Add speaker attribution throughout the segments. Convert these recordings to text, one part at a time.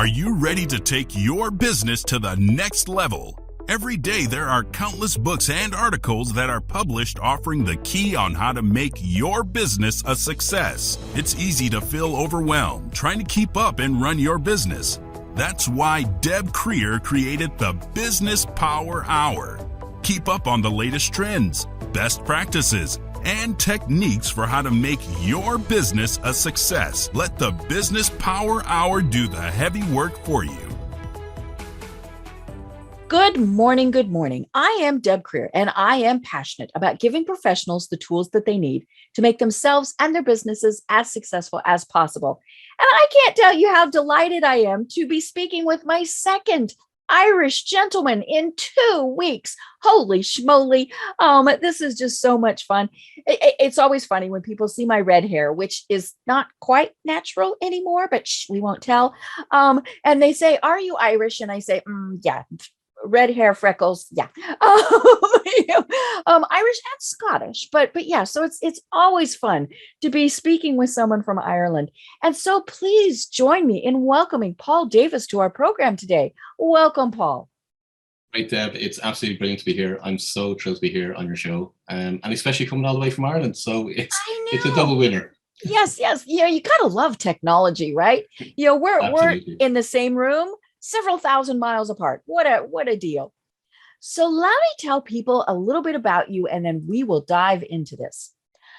Speaker 1: Are you ready to take your business to the next level? Every day there are countless books and articles that are published offering the key on how to make your business a success. It's easy to feel overwhelmed trying to keep up and run your business. That's why Deb Creer created the Business Power Hour. Keep up on the latest trends, best practices, and techniques for how to make your business a success. Let the Business Power Hour do the heavy work for you.
Speaker 2: Good morning, good morning. I am Deb Creer, and I am passionate about giving professionals the tools that they need to make themselves and their businesses as successful as possible. And I can't tell you how delighted I am to be speaking with my second Irish gentleman in 2 weeks. Holy schmoly. This is just so much fun. It's always funny when people see my red hair, which is not quite natural anymore, but we won't tell. And they say, "Are you Irish?" And I say, yeah. Red hair, freckles, yeah. Irish and Scottish, but yeah. So it's always fun to be speaking with someone from Ireland, and so please join me in welcoming Paul Davis to our program today. Welcome, Paul.
Speaker 3: Great, Deb. It's absolutely brilliant to be here. I'm so thrilled to be here on your show, and especially coming all the way from Ireland. So it's a double winner.
Speaker 2: Yes. Yeah, you gotta love technology, right? We're in the same room, several thousand miles apart. What a deal. So let me tell people a little bit about you, and then we will dive into this.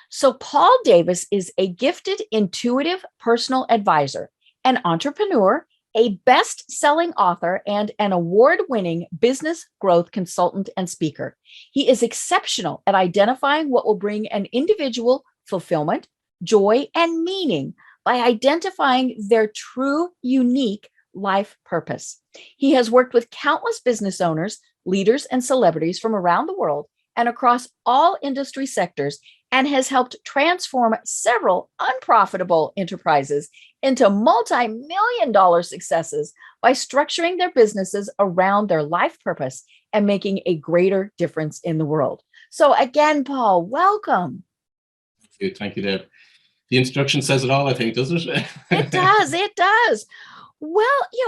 Speaker 2: So Paul Davis is a gifted, intuitive personal advisor, an entrepreneur, a best-selling author, and an award-winning business growth consultant and speaker. He is exceptional at identifying what will bring an individual fulfillment, joy, and meaning by identifying their true, unique life purpose. He has worked with countless business owners, leaders, and celebrities from around the world and across all industry sectors, and has helped transform several unprofitable enterprises into multi-million-dollar successes by structuring their businesses around their life purpose and making a greater difference in the world. So again, Paul, welcome.
Speaker 3: Thank you, Deb. The introduction says it all, I think, doesn't it?
Speaker 2: It does. Well,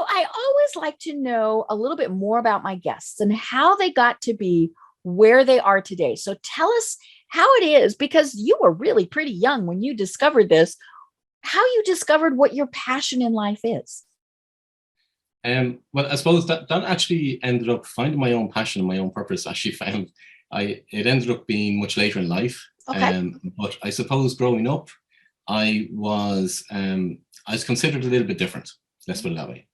Speaker 2: I always like to know a little bit more about my guests and how they got to be where they are today. So tell us how it is, because you were really pretty young when you discovered this, how you discovered what your passion in life is.
Speaker 3: Well, I suppose that actually ended up finding my own passion and my own purpose. Actually it ended up being much later in life.
Speaker 2: Okay.
Speaker 3: But I suppose growing up, I was considered a little bit different. Let's put it that way.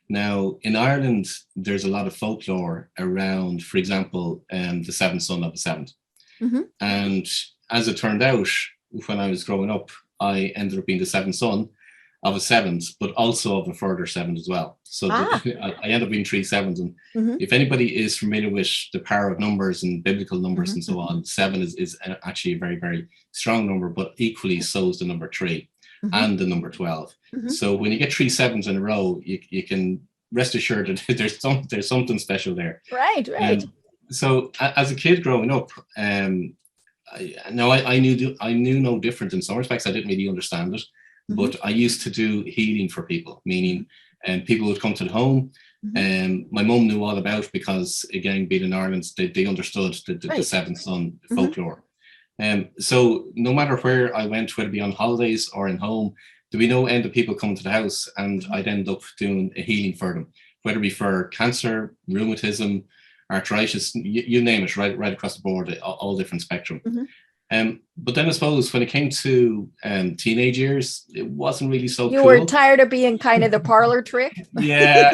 Speaker 3: Now, in Ireland, there's a lot of folklore around, for example, the seventh son of the seventh.
Speaker 2: Mm-hmm.
Speaker 3: And as it turned out, when I was growing up, I ended up being the seventh son of a seventh, but also of a further seventh as well. So I ended up being 3 sevens. And if anybody is familiar with the power of numbers and biblical numbers and so on, 7 is actually a very, very strong number, but equally so is the number 3. And the number 12. So when you get 3 sevens in a row, you can rest assured that there's something special there.
Speaker 2: Right.
Speaker 3: So as a kid growing up, I knew no different in some respects. I didn't really understand it, but I used to do healing for people, meaning people would come to the home. My mum knew all about it because, again, being in Ireland, they understood the seventh son folklore. So no matter where I went, whether it be on holidays or in home, there would be no end of people coming to the house, and I'd end up doing a healing for them, whether it be for cancer, rheumatism, arthritis, you name it, right across the board, all different spectrum. But then I suppose when it came to teenage years, it wasn't really so cool.
Speaker 2: You were tired of being kind of the parlor trick?
Speaker 3: Yeah.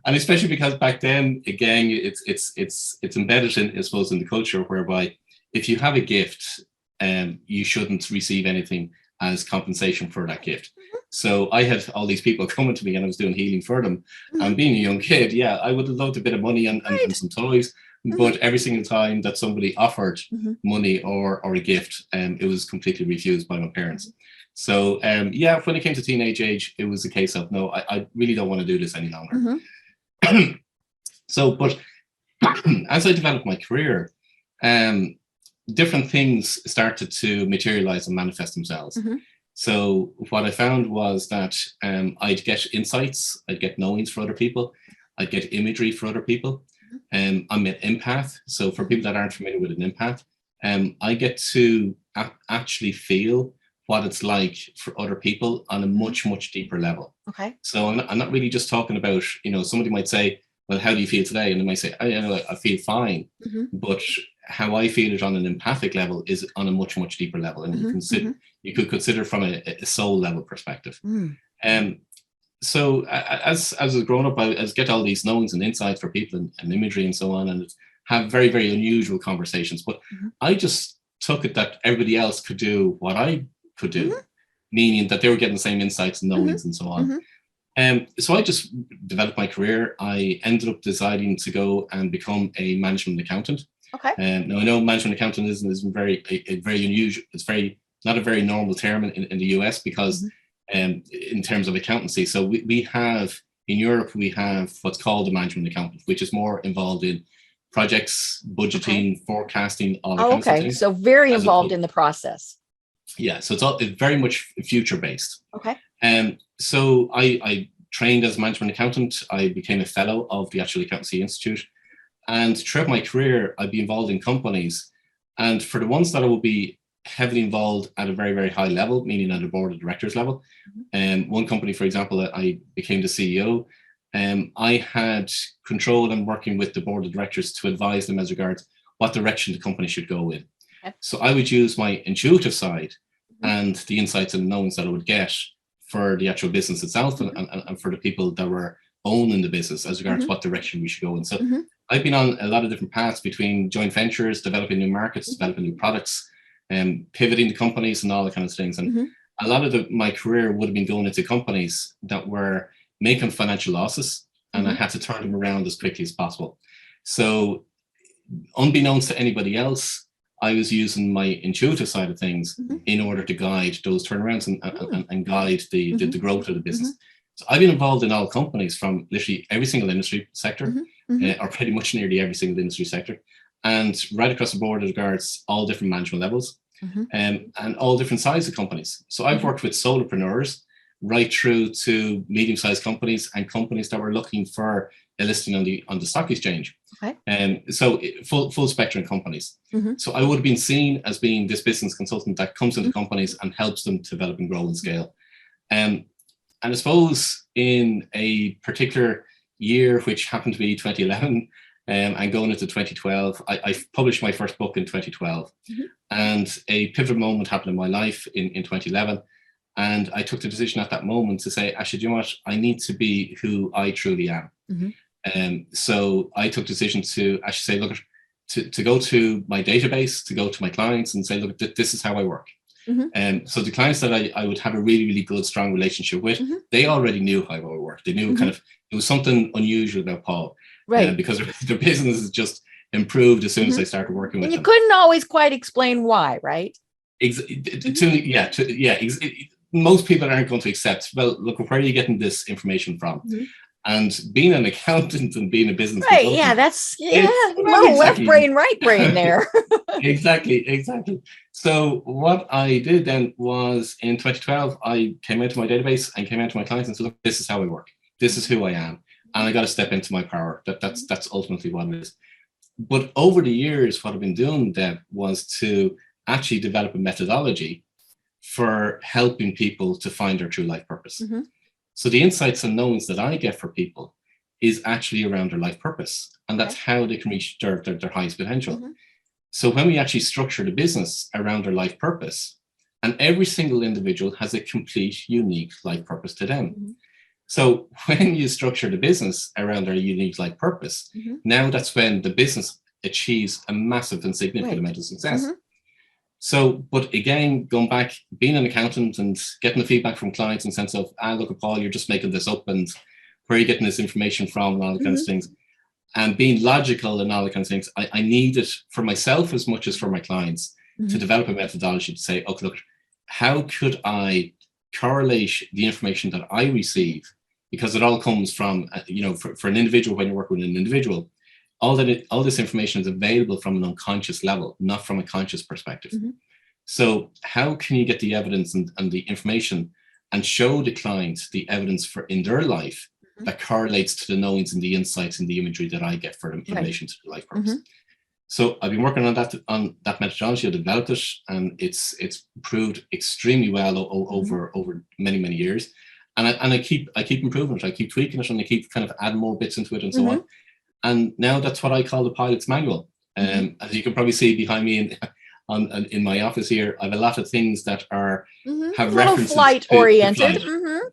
Speaker 3: And especially because back then, again, it's embedded in, I suppose, in the culture whereby if you have a gift, you shouldn't receive anything as compensation for that gift. So I had all these people coming to me and I was doing healing for them. And being a young kid, I would have loved a bit of money and some toys. But every single time that somebody offered money or a gift, it was completely refused by my parents. So when it came to teenage age, it was a case of, no, I really don't want to do this any longer. So, but as I developed my career, different things started to materialize and manifest themselves. So what I found was that I'd get insights, I'd get knowings for other people, I'd get imagery for other people. I'm an empath. So for people that aren't familiar with an empath, I get to actually feel what it's like for other people on a much, much deeper level.
Speaker 2: Okay.
Speaker 3: So I'm not really just talking about, somebody might say, well, how do you feel today? And they might say, I feel fine. But how I feel it on an empathic level is on a much, much deeper level. And you could consider from a soul level perspective. So as I was growing up, I was get all these knowings and insights for people and imagery and so on, and have very, very unusual conversations. But I just took it that everybody else could do what I could do, meaning that they were getting the same insights and knowings and so on. So I just developed my career. I ended up deciding to go and become a management accountant.
Speaker 2: Okay.
Speaker 3: Now I know management accountant isn't very unusual. It's not a very normal term in the US because in terms of accountancy. So we have in Europe, we have what's called a management accountant, which is more involved in projects, budgeting, forecasting, all that kind of things.
Speaker 2: So very involved in the process.
Speaker 3: Yeah, so it's very much future based.
Speaker 2: Okay.
Speaker 3: So I trained as a management accountant. I became a fellow of the actual Accountancy Institute. And throughout my career, I'd be involved in companies. And for the ones that I would be heavily involved at a very, very high level, meaning at the board of directors level. One company, for example, I became the CEO. I had control and working with the board of directors to advise them as regards what direction the company should go in. Okay. So I would use my intuitive side and the insights and knowings that I would get for the actual business itself and for the people that were owning the business as regards what direction we should go in. So I've been on a lot of different paths between joint ventures, developing new markets, developing new products, pivoting the companies and all the kind of things. And a lot of my career would have been going into companies that were making financial losses, and I had to turn them around as quickly as possible. So unbeknownst to anybody else, I was using my intuitive side of things in order to guide those turnarounds and guide the growth of the business. So I've been involved in all companies from literally every single industry sector, or pretty much nearly every single industry sector, and right across the board as regards all different management levels and all different sizes of companies. So I've worked with solopreneurs right through to medium-sized companies and companies that were looking for a listing on the stock exchange. Okay. So full spectrum companies. So I would have been seen as being this business consultant that comes into companies and helps them develop and grow and scale. And I suppose in a particular year, which happened to be 2011, and going into 2012, I published my first book in 2012. And a pivotal moment happened in my life in 2011. And I took the decision at that moment to say, actually, you know what? I need to be who I truly am. So I took the decision to actually say, look, to go to my database, to go to my clients and say, look, this is how I work. So the clients that I would have a really, really good, strong relationship with, they already knew how I would work. They knew kind of, it was something unusual about Paul. Right. Because their business has just improved as soon as I started working with them.
Speaker 2: And you couldn't always quite explain why, right?
Speaker 3: Most people aren't going to accept, well, look, where are you getting this information from? And being an accountant and being a business consultant,
Speaker 2: that's left brain, right brain there.
Speaker 3: Exactly. So what I did then was in 2012, I came out to my database and came out to my clients and said, look, this is how I work. This is who I am. And I got to step into my power. That's ultimately what it is. But over the years, what I've been doing then was to actually develop a methodology for helping people to find their true life purpose. So the insights and knowings that I get for people is actually around their life purpose. And that's how they can reach their highest potential. So when we actually structure the business around their life purpose, and every single individual has a complete, unique life purpose to them. So when you structure the business around their unique life purpose, now that's when the business achieves a massive and significant amount of success. So, but again, going back, being an accountant and getting the feedback from clients in the sense of, look, Paul, you're just making this up, and where are you getting this information from, and all the kinds of things, and being logical and all the kinds of things. I need it for myself as much as for my clients to develop a methodology to say, okay, look, how could I correlate the information that I receive? Because it all comes from, for an individual, when you're working with an individual, all this information is available from an unconscious level, not from a conscious perspective. So how can you get the evidence and the information and show the client the evidence for in their life that correlates to the knowings and the insights and the imagery that I get for them in relation to the life purpose? So I've been working on that methodology. I developed it, and it's proved extremely well over many years. And I keep improving it. I keep tweaking it, and I keep kind of adding more bits into it and so on. And now that's what I call the pilot's manual. As you can probably see behind me in my office here, I have a lot of things that have references
Speaker 2: flight oriented.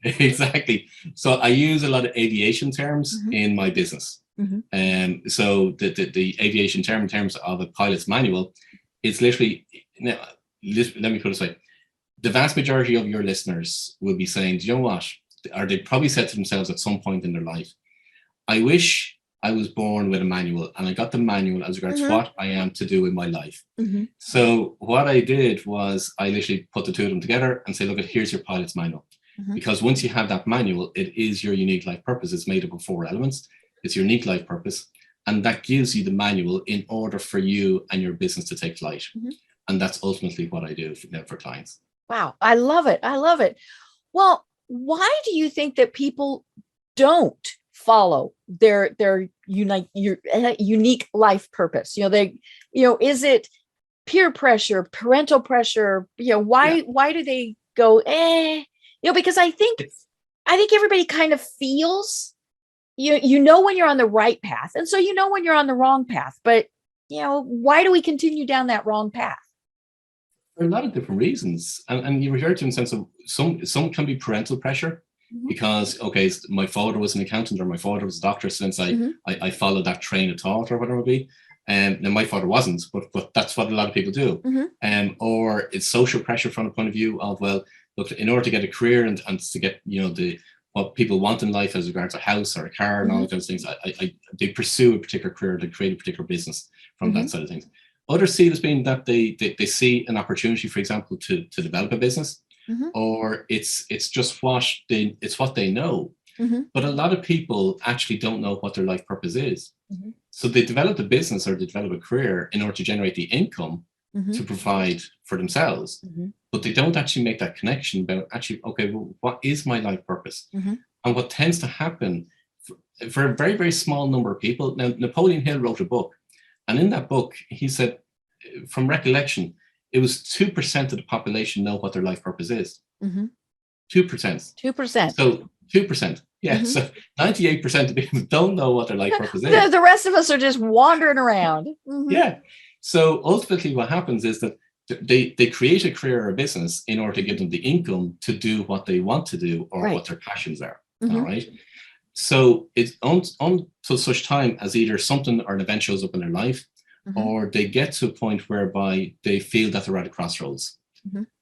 Speaker 3: Exactly. So I use a lot of aviation terms in my business. So the aviation term in terms of a pilot's manual, it's literally, now, let me put it this way. The vast majority of your listeners will be saying, do you know what? Or they probably said to themselves at some point in their life, I wish I was born with a manual and I got the manual as regards what I am to do in my life. So what I did was I literally put the two of them together and say, look, here's your pilot's manual. Because once you have that manual, it is your unique life purpose. It's made up of 4 elements. It's your unique life purpose. And that gives you the manual in order for you and your business to take flight. And that's ultimately what I do for clients.
Speaker 2: Wow. I love it. I love it. Well, why do you think that people don't follow their unique life purpose? Is it peer pressure, parental pressure? Why do they go, because I think everybody kind of feels, when you're on the right path. And so, when you're on the wrong path, but why do we continue down that wrong path?
Speaker 3: For a lot of different reasons. And you referred to in the sense of some can be parental pressure. Because, okay, my father was an accountant or my father was a doctor, since I followed that train of thought or whatever it would be. Now, my father wasn't, but that's what a lot of people do. Or it's social pressure from the point of view of, well, look, in order to get a career and to get, what people want in life as regards a house or a car and all those things, they pursue a particular career, they create a particular business from that side of things. Others see it as being that they see an opportunity, for example, to develop a business. Or it's just what they know. But a lot of people actually don't know what their life purpose is. So they develop a business or they develop a career in order to generate the income to provide for themselves. But they don't actually make that connection about actually, okay, well, what is my life purpose? And what tends to happen for a very, very small number of people. Now, Napoleon Hill wrote a book, and in that book, he said, from recollection, it was 2% of the population know what their life purpose is. 2%.
Speaker 2: 2%.
Speaker 3: So 2%. Yeah. So 98% of people don't know what their life purpose is.
Speaker 2: The rest of us are just wandering around.
Speaker 3: Yeah. So ultimately what happens is that they create a career or a business in order to give them the income to do what they want to do or what their passions are. All right. So it's until such time as either something or an event shows up in their life, or they get to a point whereby they feel that they're at a crossroads.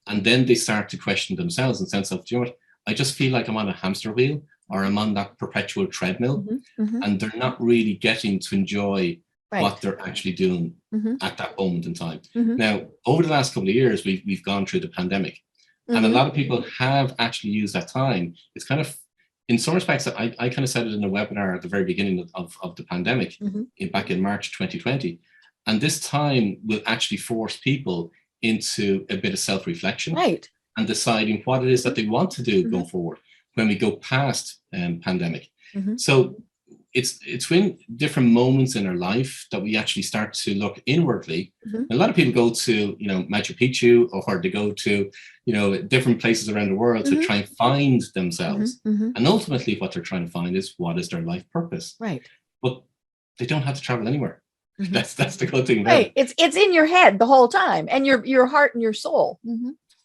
Speaker 3: And then they start to question themselves in the sense of, do you know what, I just feel like I'm on a hamster wheel or I'm on that perpetual treadmill, and they're not really getting to enjoy what they're actually doing at that moment in time. Now, over the last couple of years, we've gone through the pandemic, and a lot of people have actually used that time. It's kind of, in some respects, I kind of said it in a webinar at the very beginning of the pandemic, back in March 2020. And this time will actually force people into a bit of self-reflection and deciding what it is that they want to do going forward when we go past pandemic. So it's when different moments in our life that we actually start to look inwardly. A lot of people go to, Machu Picchu, or they go to, different places around the world to try and find themselves. And ultimately what they're trying to find is, what is their life purpose? But they don't have to travel anywhere. That's the good thing about it.
Speaker 2: It's in your head the whole time, and your heart and your soul.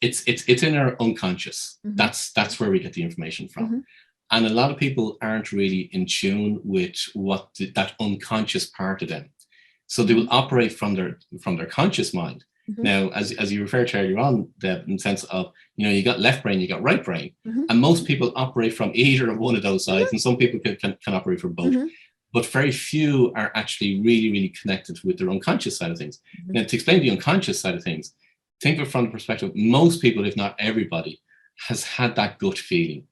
Speaker 3: It's in our unconscious. That's where we get the information from. And a lot of people aren't really in tune with that unconscious part of them. So they will operate from their conscious mind. Now, as you referred to earlier on, in the sense of, you got left brain, you got right brain, and most people operate from either of one of those sides, and some people can operate from both. But very few are actually really, really connected with their unconscious side of things. Now, to explain the unconscious side of things, think of it from the perspective, most people, if not everybody, has had that gut feeling.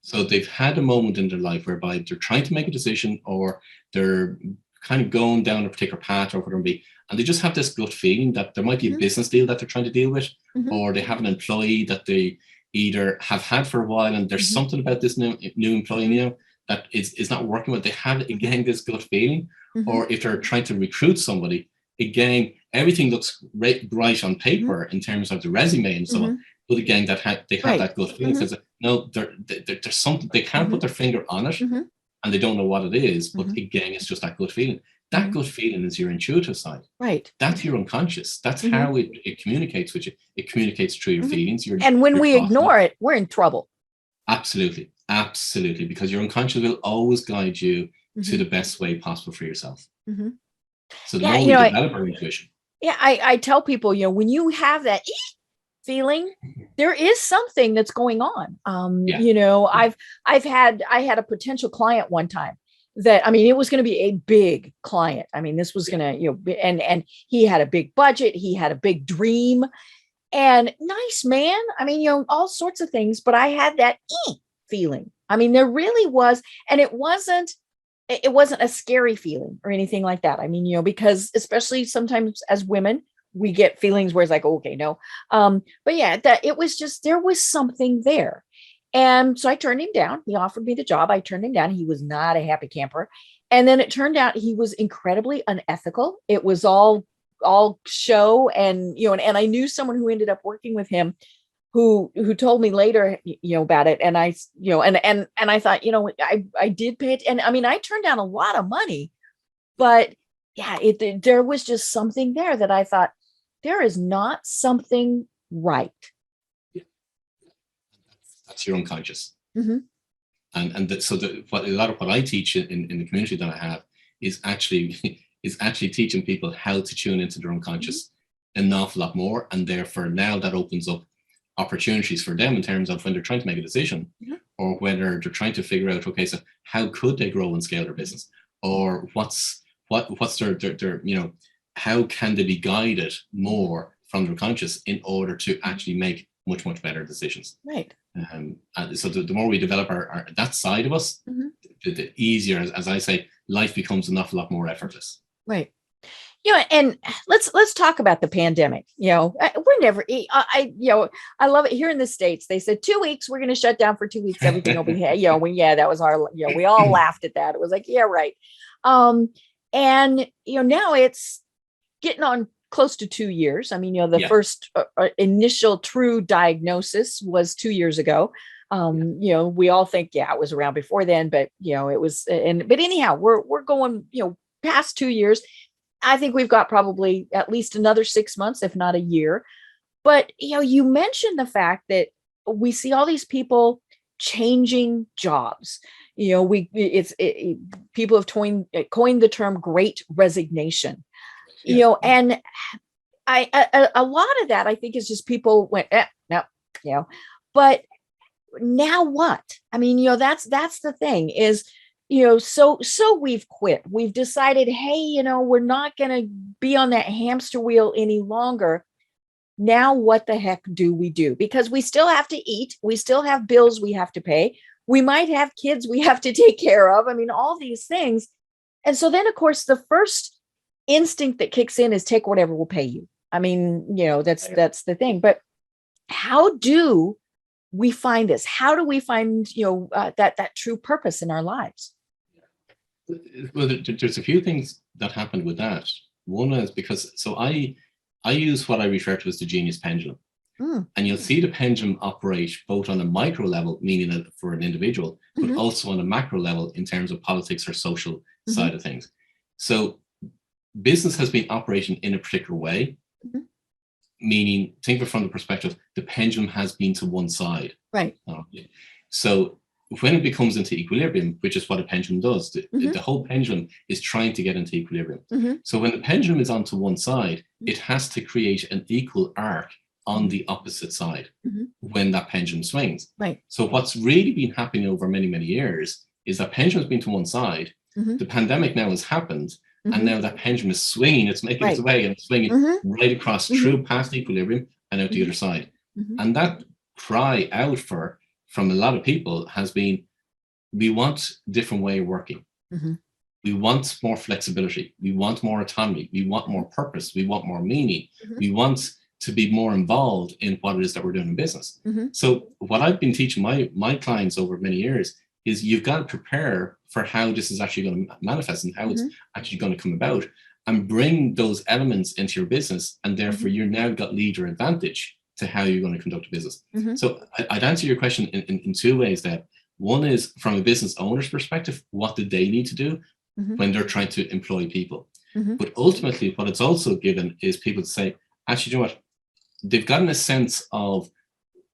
Speaker 3: So they've had a moment in their life whereby they're trying to make a decision, or they're kind of going down a particular path or whatever it be, and they just have this gut feeling that there might be a business deal that they're trying to deal with, or they have an employee that they either have had for a while, and there's something about this new employee that is not working with. They have, again, this gut feeling. Or if they're trying to recruit somebody, again, everything looks right on paper in terms of the resume and so on. But again, they have that gut feeling. Because no, there's something, they can't put their finger on it, and they don't know what it is. But again, it's just that gut feeling. That gut feeling is your intuitive side.
Speaker 2: Right.
Speaker 3: That's your unconscious. That's how it communicates with you. It communicates through your feelings.
Speaker 2: And when we ignore it, we're in trouble.
Speaker 3: Absolutely. Absolutely. Because your unconscious will always guide you to the best way possible for yourself. So the more we develop our intuition.
Speaker 2: Yeah, I tell people, when you have that feeling, there is something that's going on. I had a potential client one time that, it was going to be a big client. This was going to, and he had a big budget. He had a big dream, and nice man. All sorts of things, but I had that feeling. There really was, and it wasn't a scary feeling or anything like that. Because especially sometimes as women, we get feelings where it's like, okay, no. But yeah, that it was just, there was something there. And so I turned him down. He offered me the job. I turned him down. He was not a happy camper. And then it turned out he was incredibly unethical. It was all show. And, and I knew someone who ended up working with him who told me later, about it. And I, and I thought, I did pay it. And I turned down a lot of money, but yeah, there was just something there that I thought, there is not something right.
Speaker 3: That's your unconscious. So a lot of what I teach in the community that I have is actually teaching people how to tune into their unconscious an awful lot more. And therefore now that opens up opportunities for them in terms of when they're trying to make a decision, or whether they're trying to figure out, okay, so how could they grow and scale their business, or what's their how can they be guided more from their conscious in order to actually make much better decisions.
Speaker 2: Right.
Speaker 3: So the more we develop our that side of us, the easier, as I say, life becomes an awful lot more effortless.
Speaker 2: Right. And let's talk about the pandemic. We're never, I love it here in the States. They said 2 weeks, we're going to shut down for 2 weeks. Everything will be, that was our, we all laughed at that. It was like, yeah, right. And, now it's getting on close to 2 years. The first initial true diagnosis was 2 years ago. We all think, it was around before then, but, it was, but anyhow, we're going, past 2 years. I think we've got probably at least another 6 months, if not a year. But, you mentioned the fact that we see all these people changing jobs. People have coined the term great resignation, and a lot of that I think is just people went, no, but now what? That's the thing is, so we've quit. We've decided, hey, we're not going to be on that hamster wheel any longer. Now, what the heck do we do? Because we still have to eat. We still have bills we have to pay. We might have kids we have to take care of. All these things. And so then, of course, the first instinct that kicks in is take whatever will pay you. That's the thing. But how do we find this? How do we find, that true purpose in our lives?
Speaker 3: Well, there's a few things that happened with that. One is because, I use what I refer to as the genius pendulum. And you'll see the pendulum operate both on a micro level, meaning that for an individual, but also on a macro level in terms of politics or social side of things. So business has been operating in a particular way, meaning think of it from the perspective, the pendulum has been to one side.
Speaker 2: Right.
Speaker 3: So when it becomes into equilibrium, which is what a pendulum does, the whole pendulum is trying to get into equilibrium. So when the pendulum is onto one side, it has to create an equal arc on the opposite side when that pendulum swings.
Speaker 2: Right.
Speaker 3: So what's really been happening over many years is that pendulum has been to one side. The pandemic now has happened, and now that pendulum is swinging. It's making its way and swinging right across through past equilibrium and out the other side. And that cry out from a lot of people has been, we want a different way of working. We want more flexibility. We want more autonomy. We want more purpose. We want more meaning. We want to be more involved in what it is that we're doing in business. So what I've been teaching my clients over many years is you've got to prepare for how this is actually going to manifest and how it's actually going to come about, and bring those elements into your business. And therefore you're now got leader advantage to how you're going to conduct a business. So I'd answer your question in two ways there. One is from a business owner's perspective, what do they need to do when they're trying to employ people? But ultimately what it's also given is people to say, actually, you know what? They've gotten a sense of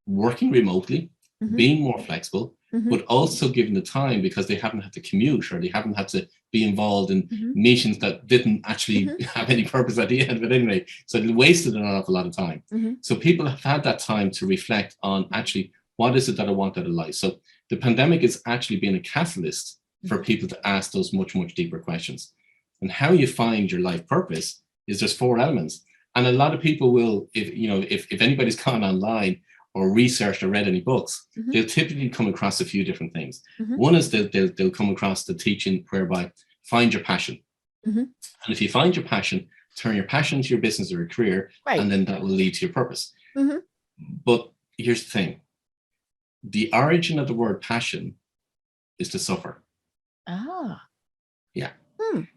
Speaker 3: working remotely, being more flexible, but also given the time because they haven't had to commute, or they haven't had to be involved in meetings that didn't actually have any purpose at the end of it anyway. So they wasted an awful lot of time. So people have had that time to reflect on actually, what is it that I want out of life? So the pandemic is actually being a catalyst for people to ask those much, much deeper questions. And how you find your life purpose is there's 4 elements. And a lot of people will, if anybody's gone online or researched or read any books, they'll typically come across a few different things. One is they'll come across the teaching whereby find your passion. And if you find your passion, turn your passion into your business or your career, and then that will lead to your purpose. But here's the thing. The origin of the word passion is to suffer. Yeah.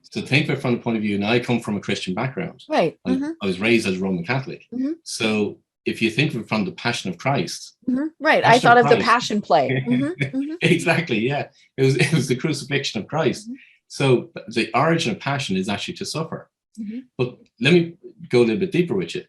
Speaker 3: So think of it from the point of view, now I come from a Christian background. I was raised as a Roman Catholic. So if you think of it from the passion of Christ.
Speaker 2: I thought of the passion play.
Speaker 3: Exactly, yeah. It was the crucifixion of Christ. So the origin of passion is actually to suffer. But let me go a little bit deeper with you.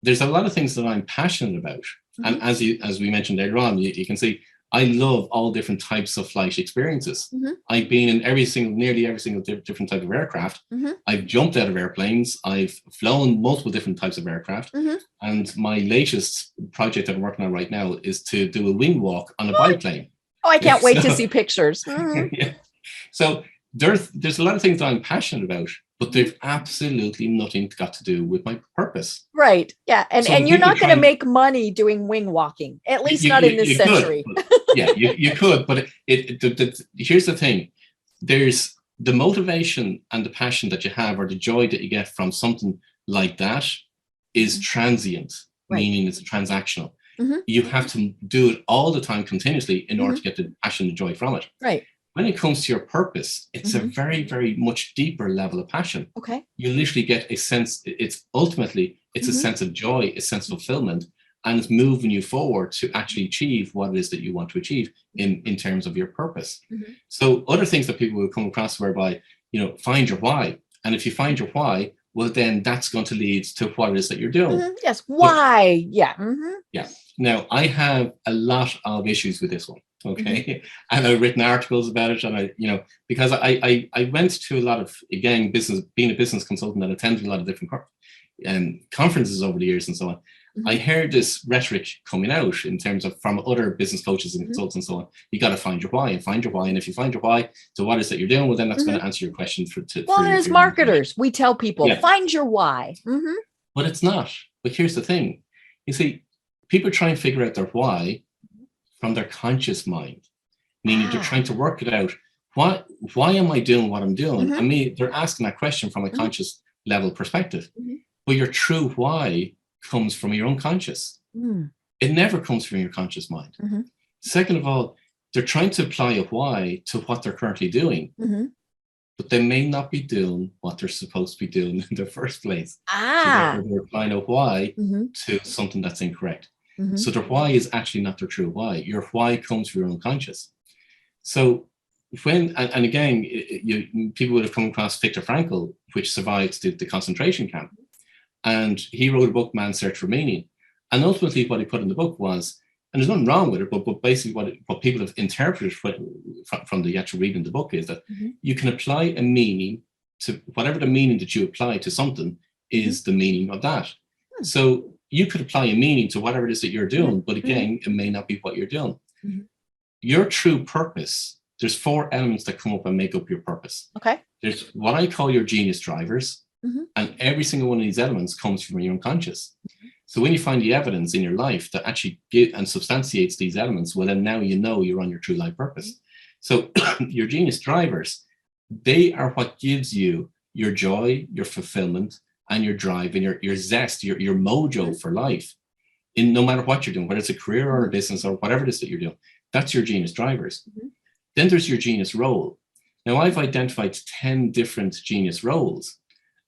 Speaker 3: There's a lot of things that I'm passionate about. And as we mentioned earlier on, you can see I love all different types of flight experiences. I've been in nearly every single different type of aircraft. I've jumped out of airplanes. I've flown multiple different types of aircraft. And my latest project that I'm working on right now is to do a wing walk on a biplane.
Speaker 2: Oh, I can't wait to see pictures.
Speaker 3: Yeah. So there's a lot of things that I'm passionate about, but they've absolutely nothing got to do with my purpose.
Speaker 2: Right. Yeah. And
Speaker 3: So
Speaker 2: you're not
Speaker 3: people
Speaker 2: going to make money doing wing walking, at least not in this century.
Speaker 3: You could, but here's the thing. There's the motivation and the passion that you have, or the joy that you get from something like that, is transient, meaning it's transactional. You have to do it all the time continuously in order to get the passion and joy from it.
Speaker 2: Right.
Speaker 3: When it comes to your purpose, it's a very, very much deeper level of passion.
Speaker 2: Okay.
Speaker 3: You literally get a sense, it's a sense of joy, a sense of fulfillment, and it's moving you forward to actually achieve what it is that you want to achieve in terms of your purpose. So other things that people will come across whereby, find your why. And if you find your why, well, then that's going to lead to what it is that you're doing.
Speaker 2: Yes. Why? Yeah.
Speaker 3: Yeah. Now, I have a lot of issues with this one. Okay. And I've written articles about it. And because I went to a lot of, again, being a business consultant, and attended a lot of different conferences over the years and so on. I heard this rhetoric coming out in terms of from other business coaches and consultants and so on. You got to find your why and find your why. And if you find your why to what it is that you're doing, well, then that's going to answer your question.
Speaker 2: As marketers, we tell people, find your why.
Speaker 3: But it's not. But here's the thing. You see, people try and figure out their why from their conscious mind, meaning they're trying to work it out. Why am I doing what I'm doing? I mean, they're asking that question from a conscious level perspective. But your true why comes from your unconscious. It never comes from your conscious mind. Second of all, they're trying to apply a why to what they're currently doing, but they may not be doing what they're supposed to be doing in the first place. So therefore they're applying a why to something that's incorrect. So their why is actually not their true why. Your why comes from your unconscious. So when, and again, people would have come across Viktor Frankl, which survived the concentration camp. And he wrote a book, Man's Search for Meaning. And ultimately what he put in the book was, and there's nothing wrong with it, but basically what people have interpreted from the actual reading of the book is that you can apply a meaning to whatever the meaning that you apply to something is the meaning of that. So you could apply a meaning to whatever it is that you're doing, but again, it may not be what you're doing. Your true purpose, there's 4 elements that come up and make up your purpose.
Speaker 2: Okay.
Speaker 3: There's what I call your genius drivers. And every single one of these elements comes from your unconscious. So when you find the evidence in your life that actually and substantiates these elements, well, then now you know you're on your true life purpose. So your genius drivers, they are what gives you your joy, your fulfillment, and your drive, and your zest, your mojo for life, in no matter what you're doing, whether it's a career or a business or whatever it is that you're doing. That's your genius drivers. Then there's your genius role. Now, I've identified 10 different genius roles,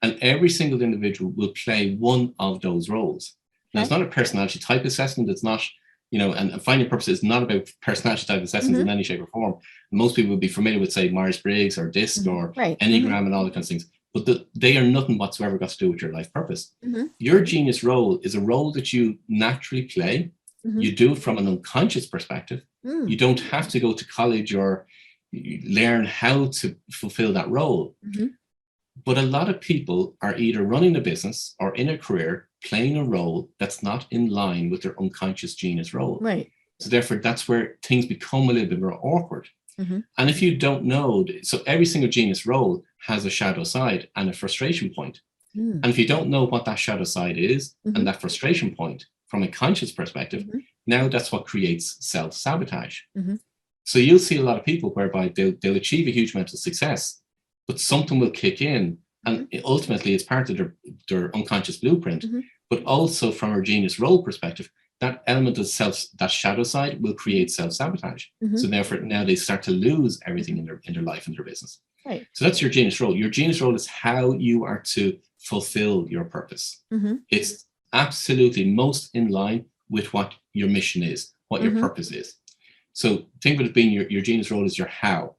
Speaker 3: and every single individual will play one of those roles. Now, it's not a personality type assessment. It's not, and finding purpose is not about personality type assessments in any shape or form. Most people would be familiar with, say, Myers-Briggs or DISC or Enneagram and all that kinds of things. But they are nothing whatsoever got to do with your life purpose. Your genius role is a role that you naturally play. You do it from an unconscious perspective. You don't have to go to college or learn how to fulfill that role. But a lot of people are either running a business or in a career playing a role that's not in line with their unconscious genius role. So therefore, that's where things become a little bit more awkward. And if you don't know, so every single genius role has a shadow side and a frustration point. And if you don't know what that shadow side is and that frustration point from a conscious perspective, now that's what creates self-sabotage. So you'll see a lot of people whereby they'll achieve a huge amount of success, but something will kick in, and ultimately it's part of their unconscious blueprint. But also from our genius role perspective, that element of that shadow side will create self-sabotage. So therefore now they start to lose everything in their life and their business. So that's your genius role. Your genius role is how you are to fulfill your purpose. It's absolutely most in line with what your mission is, what your purpose is. So think of it being your genius role is your how.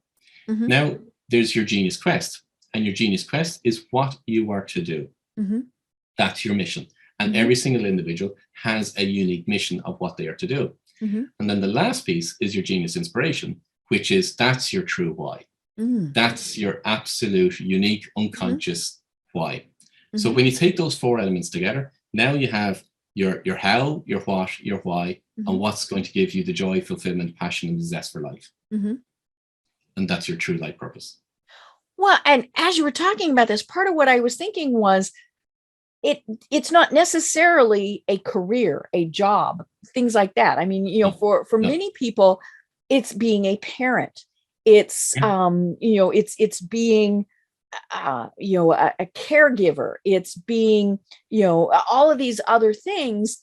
Speaker 3: Now there's your genius quest, and your genius quest is what you are to do. That's your mission. And every single individual has a unique mission of what they are to do. And then the last piece is your genius inspiration, which is that's your true why. That's your absolute unique unconscious why. So when you take those four elements together, now you have your how, your what, your why, and what's going to give you the joy, fulfillment, passion, and the zest for life. And that's your true life purpose.
Speaker 2: Well, and as you were talking about this, part of what I was thinking was it's not necessarily a career, a job, things like that. I mean, for many people, it's being a parent. It's it's being a caregiver. It's being all of these other things,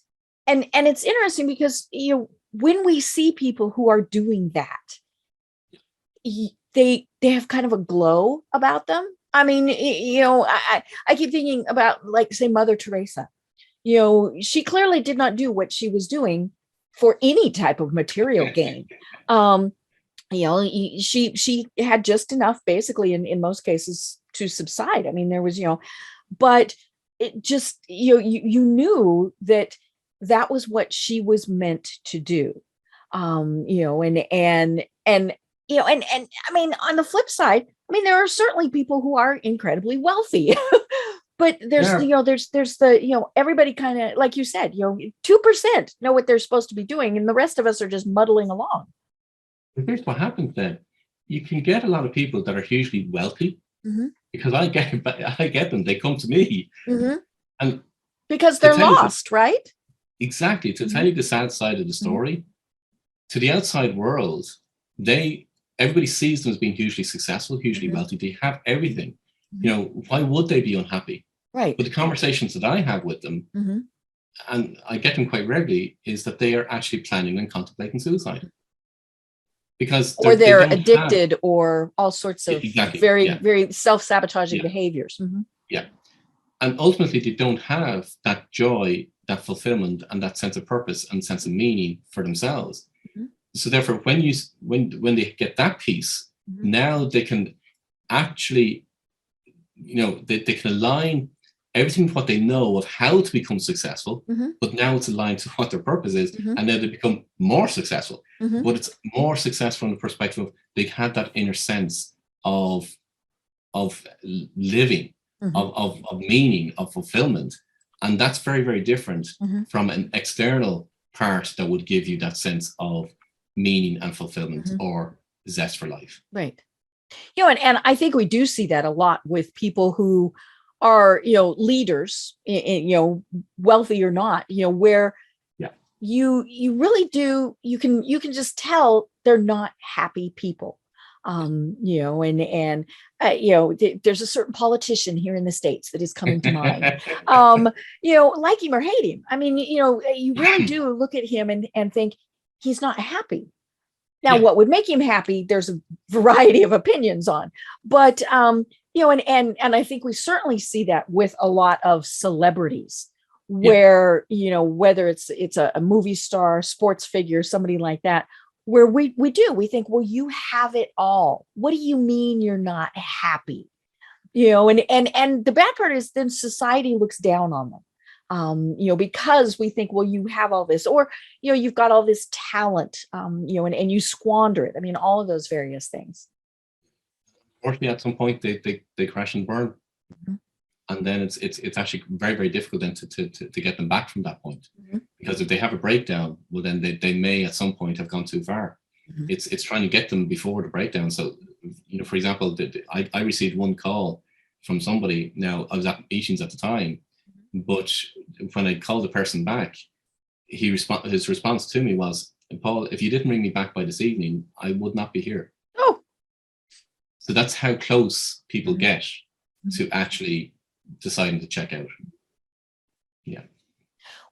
Speaker 2: and it's interesting because when we see people who are doing that, they have kind of a glow about them. I mean, I keep thinking about, like, say, Mother Teresa. She clearly did not do what she was doing for any type of material gain. She had just enough, basically, in most cases, to subside. I mean, there was, but it just, you knew that was what she was meant to do. And I mean, on the flip side, I mean, there are certainly people who are incredibly wealthy, but there's the everybody kind of, like you said, 2% know what they're supposed to be doing, and the rest of us are just muddling along.
Speaker 3: But here's what happens then. You can get a lot of people that are hugely wealthy, because I get them. They come to me, and because
Speaker 2: they're lost, right?
Speaker 3: Exactly. To tell you the sad side of the story, to the outside world, everybody sees them as being hugely successful, hugely wealthy. They have everything. Why would they be unhappy?
Speaker 2: Right.
Speaker 3: But the conversations that I have with them, and I get them quite regularly, is that they are actually planning and contemplating suicide. Because
Speaker 2: they're addicted, or all sorts of very self-sabotaging behaviors.
Speaker 3: Yeah. And ultimately, they don't have that joy, that fulfillment, and that sense of purpose and sense of meaning for themselves. So therefore, when they get that piece, now they can actually, they can align everything with what they know of how to become successful, but now it's aligned to what their purpose is, and now they become more successful. But it's more successful from the perspective of they had that inner sense of living, of meaning, of fulfillment, and that's very, very different from an external part that would give you that sense of meaning and fulfillment or zest for life.
Speaker 2: Right. And I think we do see that a lot with people who are, leaders, wealthy or not, where you really do, you can just tell they're not happy people. There's a certain politician here in the States that is coming to mind. Like him or hate him. I mean, you really do look at him and think he's not happy. Now, what would make him happy, there's a variety of opinions on, but and I think we certainly see that with a lot of celebrities, where whether it's a movie star, sports figure, somebody like that, where we think, well, you have it all. What do you mean you're not happy? And the bad part is then society looks down on them. Because we think, well, you have all this, or, you've got all this talent, and you squander it. I mean, all of those various things.
Speaker 3: Unfortunately, at some point they crash and burn. Mm-hmm. And then it's actually very, very difficult then to get them back from that point. Mm-hmm. Because if they have a breakdown, well, then they may at some point have gone too far. Mm-hmm. It's trying to get them before the breakdown. So, for example, I received one call from somebody. Now, I was at meetings at the time, but when I called the person back, his response to me was, Paul, if you didn't ring me back by this evening, I would not be here.
Speaker 2: Oh.
Speaker 3: So that's how close people get to actually deciding to check out. Yeah.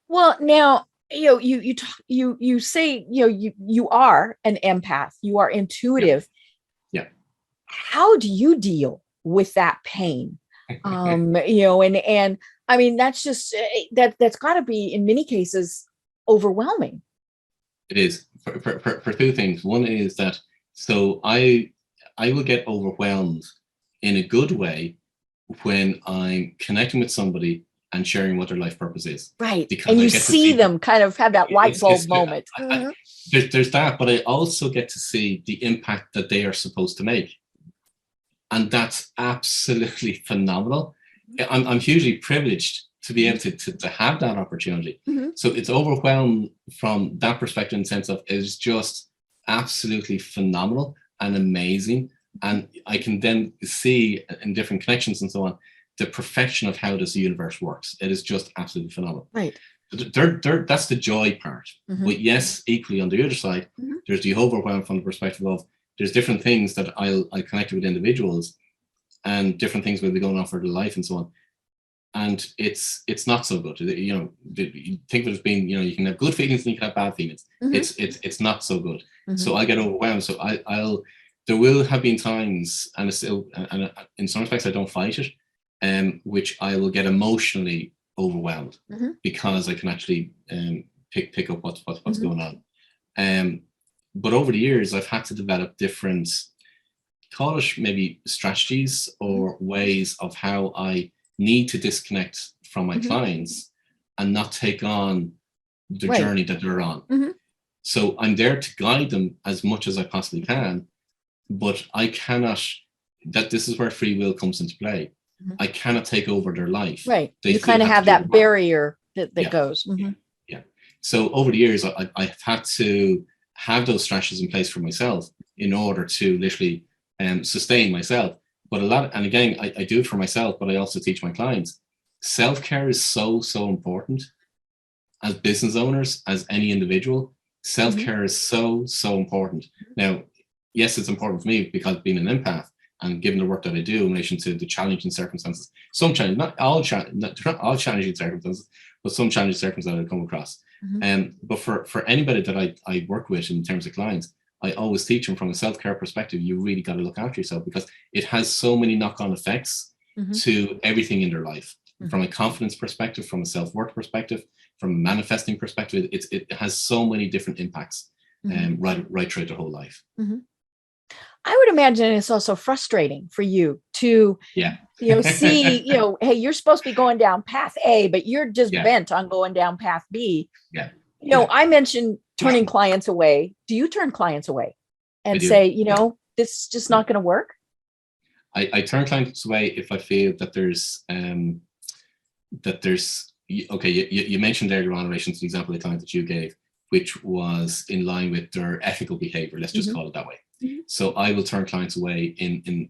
Speaker 2: Well, now, you say, you are an empath, you are intuitive.
Speaker 3: Yeah.
Speaker 2: How do you deal with that pain? And I mean, that's just, that's got to be in many cases overwhelming.
Speaker 3: It is for two things. One is that, so I will get overwhelmed in a good way when I'm connecting with somebody and sharing what their life purpose is.
Speaker 2: Right. And you see them kind of have that light bulb moment.
Speaker 3: There's that, but I also get to see the impact that they are supposed to make. And that's absolutely phenomenal. I'm hugely privileged to be able to have that opportunity. Mm-hmm. So it's overwhelmed from that perspective, in the sense of it's just absolutely phenomenal and amazing. And I can then see in different connections and so on, the perfection of how this universe works. It is just absolutely phenomenal.
Speaker 2: Right.
Speaker 3: That's the joy part. Mm-hmm. But yes, equally on the other side, there's the overwhelm from the perspective of there's different things that I connect with individuals, and different things will be going on for their life and so on. And it's not so good. You think of it as being, you can have good feelings and you can have bad feelings. Mm-hmm. It's not so good. Mm-hmm. So I get overwhelmed. So there will have been times, and it's still, and in some respects I don't fight it, which I will get emotionally overwhelmed because I can actually pick up what's going on. But over the years, I've had to develop different, call it maybe strategies or ways of how I need to disconnect from my clients and not take on the journey that they're on. Mm-hmm. So I'm there to guide them as much as I possibly can, but I cannot, this is where free will comes into play. Mm-hmm. I cannot take over their life.
Speaker 2: Right. You kind of have that barrier that goes. Mm-hmm.
Speaker 3: Yeah. So over the years, I've had to have those strategies in place for myself in order to literally sustain myself. But a lot, and again, I do it for myself, but I also teach my clients. Self-care is so important. As business owners, as any individual, self-care is so important. Now, yes, it's important for me because being an empath and given the work that I do in relation to the challenging circumstances, not all challenging circumstances, but some challenging circumstances I come across. But for anybody that I work with in terms of clients, I always teach them from a self-care perspective, you really got to look after yourself because it has so many knock-on effects to everything in their life. From a confidence perspective, from a self-worth perspective, from a manifesting perspective, it has so many different impacts right throughout their whole life.
Speaker 2: I would imagine it's also frustrating for you to see, hey, you're supposed to be going down path A, but you're just bent on going down path B.
Speaker 3: Yeah.
Speaker 2: I mentioned turning clients away. Do you turn clients away and say, this is just not going to work?
Speaker 3: I turn clients away if I feel that there's okay, you mentioned earlier on in relation to the example of the client that you gave, which was in line with their ethical behavior. Let's just call it that way. So I will turn clients away in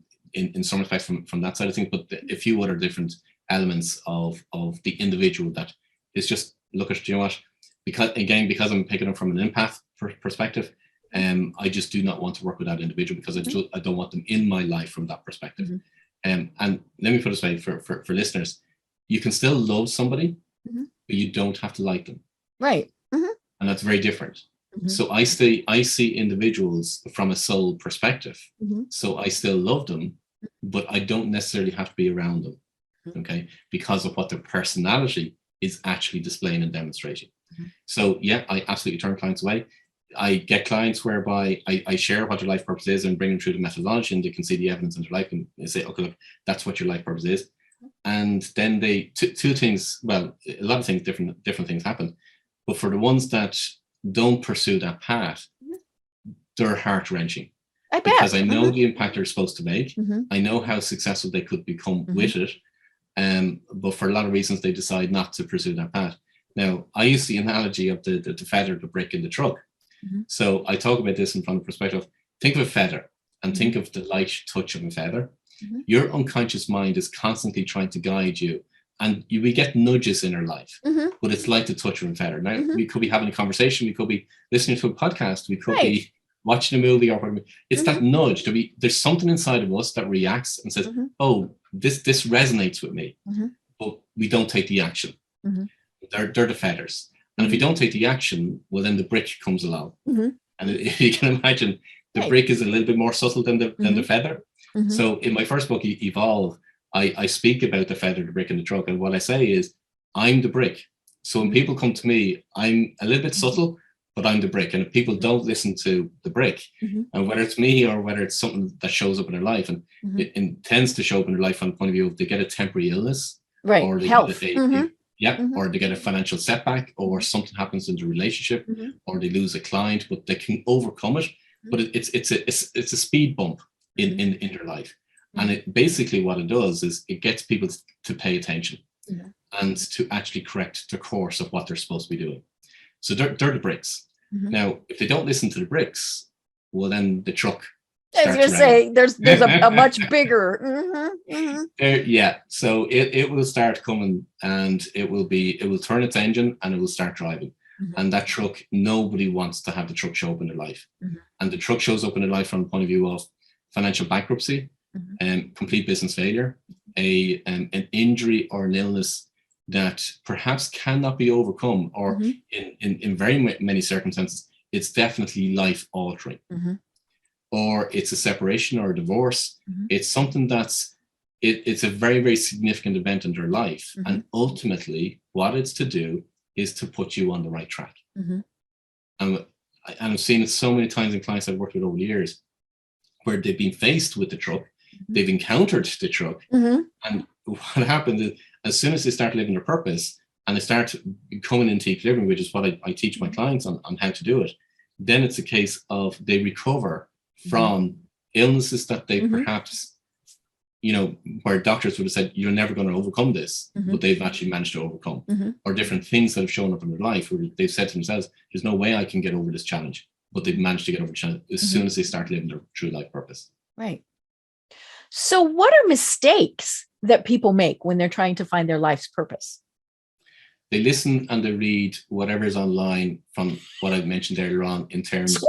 Speaker 3: some respects from that side of things, but a few other different elements of the individual that is just, look at, you know what, because I'm picking up from an empath perspective, I just do not want to work with that individual because I don't want them in my life from that perspective. And let me put it this way for listeners, you can still love somebody, but you don't have to like them.
Speaker 2: Right.
Speaker 3: And that's very different. So I see individuals from a soul perspective. So I still love them, but I don't necessarily have to be around them. Okay. Because of what their personality is actually displaying and demonstrating. So yeah, I absolutely turn clients away. I get clients whereby I share what their life purpose is and bring them through the methodology, and they can see the evidence in their life and they say, okay, look, that's what your life purpose is. And then two things, well, a lot of things, different things happen. But for the ones that don't pursue that path, they're heart-wrenching. I bet. Because I know the impact they're supposed to make. I know how successful they could become with it. But for a lot of reasons, they decide not to pursue that path. Now, I use the analogy of the feather, the brick in the truck. So I talk about this from the perspective, think of a feather and think of the light touch of a feather. Your unconscious mind is constantly trying to guide you, and we get nudges in our life, but it's like the touch of a feather. Now, we could be having a conversation, we could be listening to a podcast, we could be watching a movie or whatever. It's that nudge. There's something inside of us that reacts and says, oh, this resonates with me, but we don't take the action. They're the feathers. And if we don't take the action, well, then the brick comes along. And if you can imagine, the brick is a little bit more subtle than the feather. So in my first book, Evolve, I speak about the feather, the brick, and the truck. And what I say is, I'm the brick. So when people come to me, I'm a little bit subtle, but I'm the brick. And if people don't listen to the brick, and whether it's me or whether it's something that shows up in their life, and it tends to show up in their life from the point of view of they get a temporary illness, or they
Speaker 2: health.
Speaker 3: get or they get a financial setback, or something happens in the relationship, or they lose a client, but they can overcome it. But it's a speed bump in their life. And it basically what it does is it gets people to pay attention and to actually correct the course of what they're supposed to be doing. So they're the bricks. Now, if they don't listen to the bricks, well, then the truck.
Speaker 2: I was going to say, there's a much bigger.
Speaker 3: So it will start coming, and it will turn its engine and it will start driving. And that truck, nobody wants to have the truck show up in their life. And the truck shows up in their life from the point of view of financial bankruptcy, complete business failure, an injury or an illness that perhaps cannot be overcome, or in very many circumstances, it's definitely life altering. Or it's a separation or a divorce. It's something it's a very, very significant event in their life. And ultimately, what it's to do is to put you on the right track. And I've seen it so many times in clients I've worked with over the years, where they've been faced with the truck, they've encountered the truck, and what happens is, as soon as they start living their purpose and they start coming into equilibrium, which is what I teach my clients on how to do it, then it's a case of they recover from illnesses that they perhaps, where doctors would have said, you're never going to overcome this, but they've actually managed to overcome, or different things that have shown up in their life where they've said to themselves, there's no way I can get over this challenge, but they've managed to get over the challenge as soon as they start living their true life purpose.
Speaker 2: Right. So what are mistakes that people make when they're trying to find their life's purpose?
Speaker 3: They listen and they read whatever is online from what I've mentioned earlier on in terms
Speaker 2: of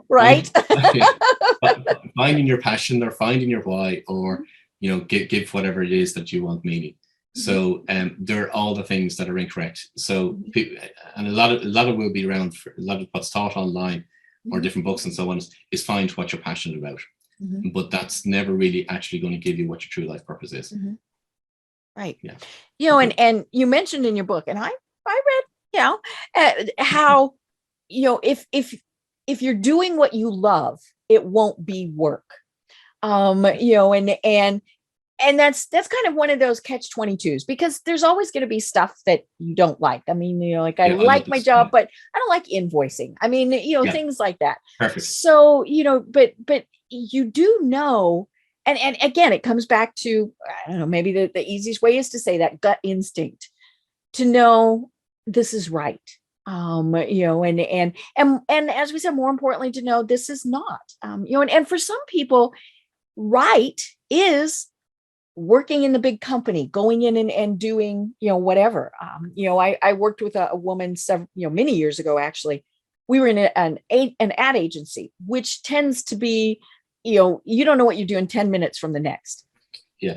Speaker 2: right?
Speaker 3: Finding your passion or finding your why, or give whatever it is that you want meaning. So they're all the things that are incorrect. So and a lot of will be around for a lot of what's taught online or different books and so on is find what you're passionate about. But that's never really actually going to give you what your true life purpose is.
Speaker 2: Right. Yeah. And you mentioned in your book, and I read, how, if you're doing what you love, it won't be work. And that's kind of one of those catch-22s, because there's always going to be stuff that you don't like. I mean, I like my job, but I don't like invoicing. I mean, things like that.
Speaker 3: Perfect.
Speaker 2: So, but you do know, and again, it comes back to, I don't know, maybe the easiest way is to say that gut instinct to know this is right. And as we said, more importantly, to know this is not, and for some people, right is working in the big company, going in and doing, whatever. I worked with a woman many years ago, actually, we were in an ad agency, which tends to be, you don't know what you're doing 10 minutes from the next.
Speaker 3: Yeah.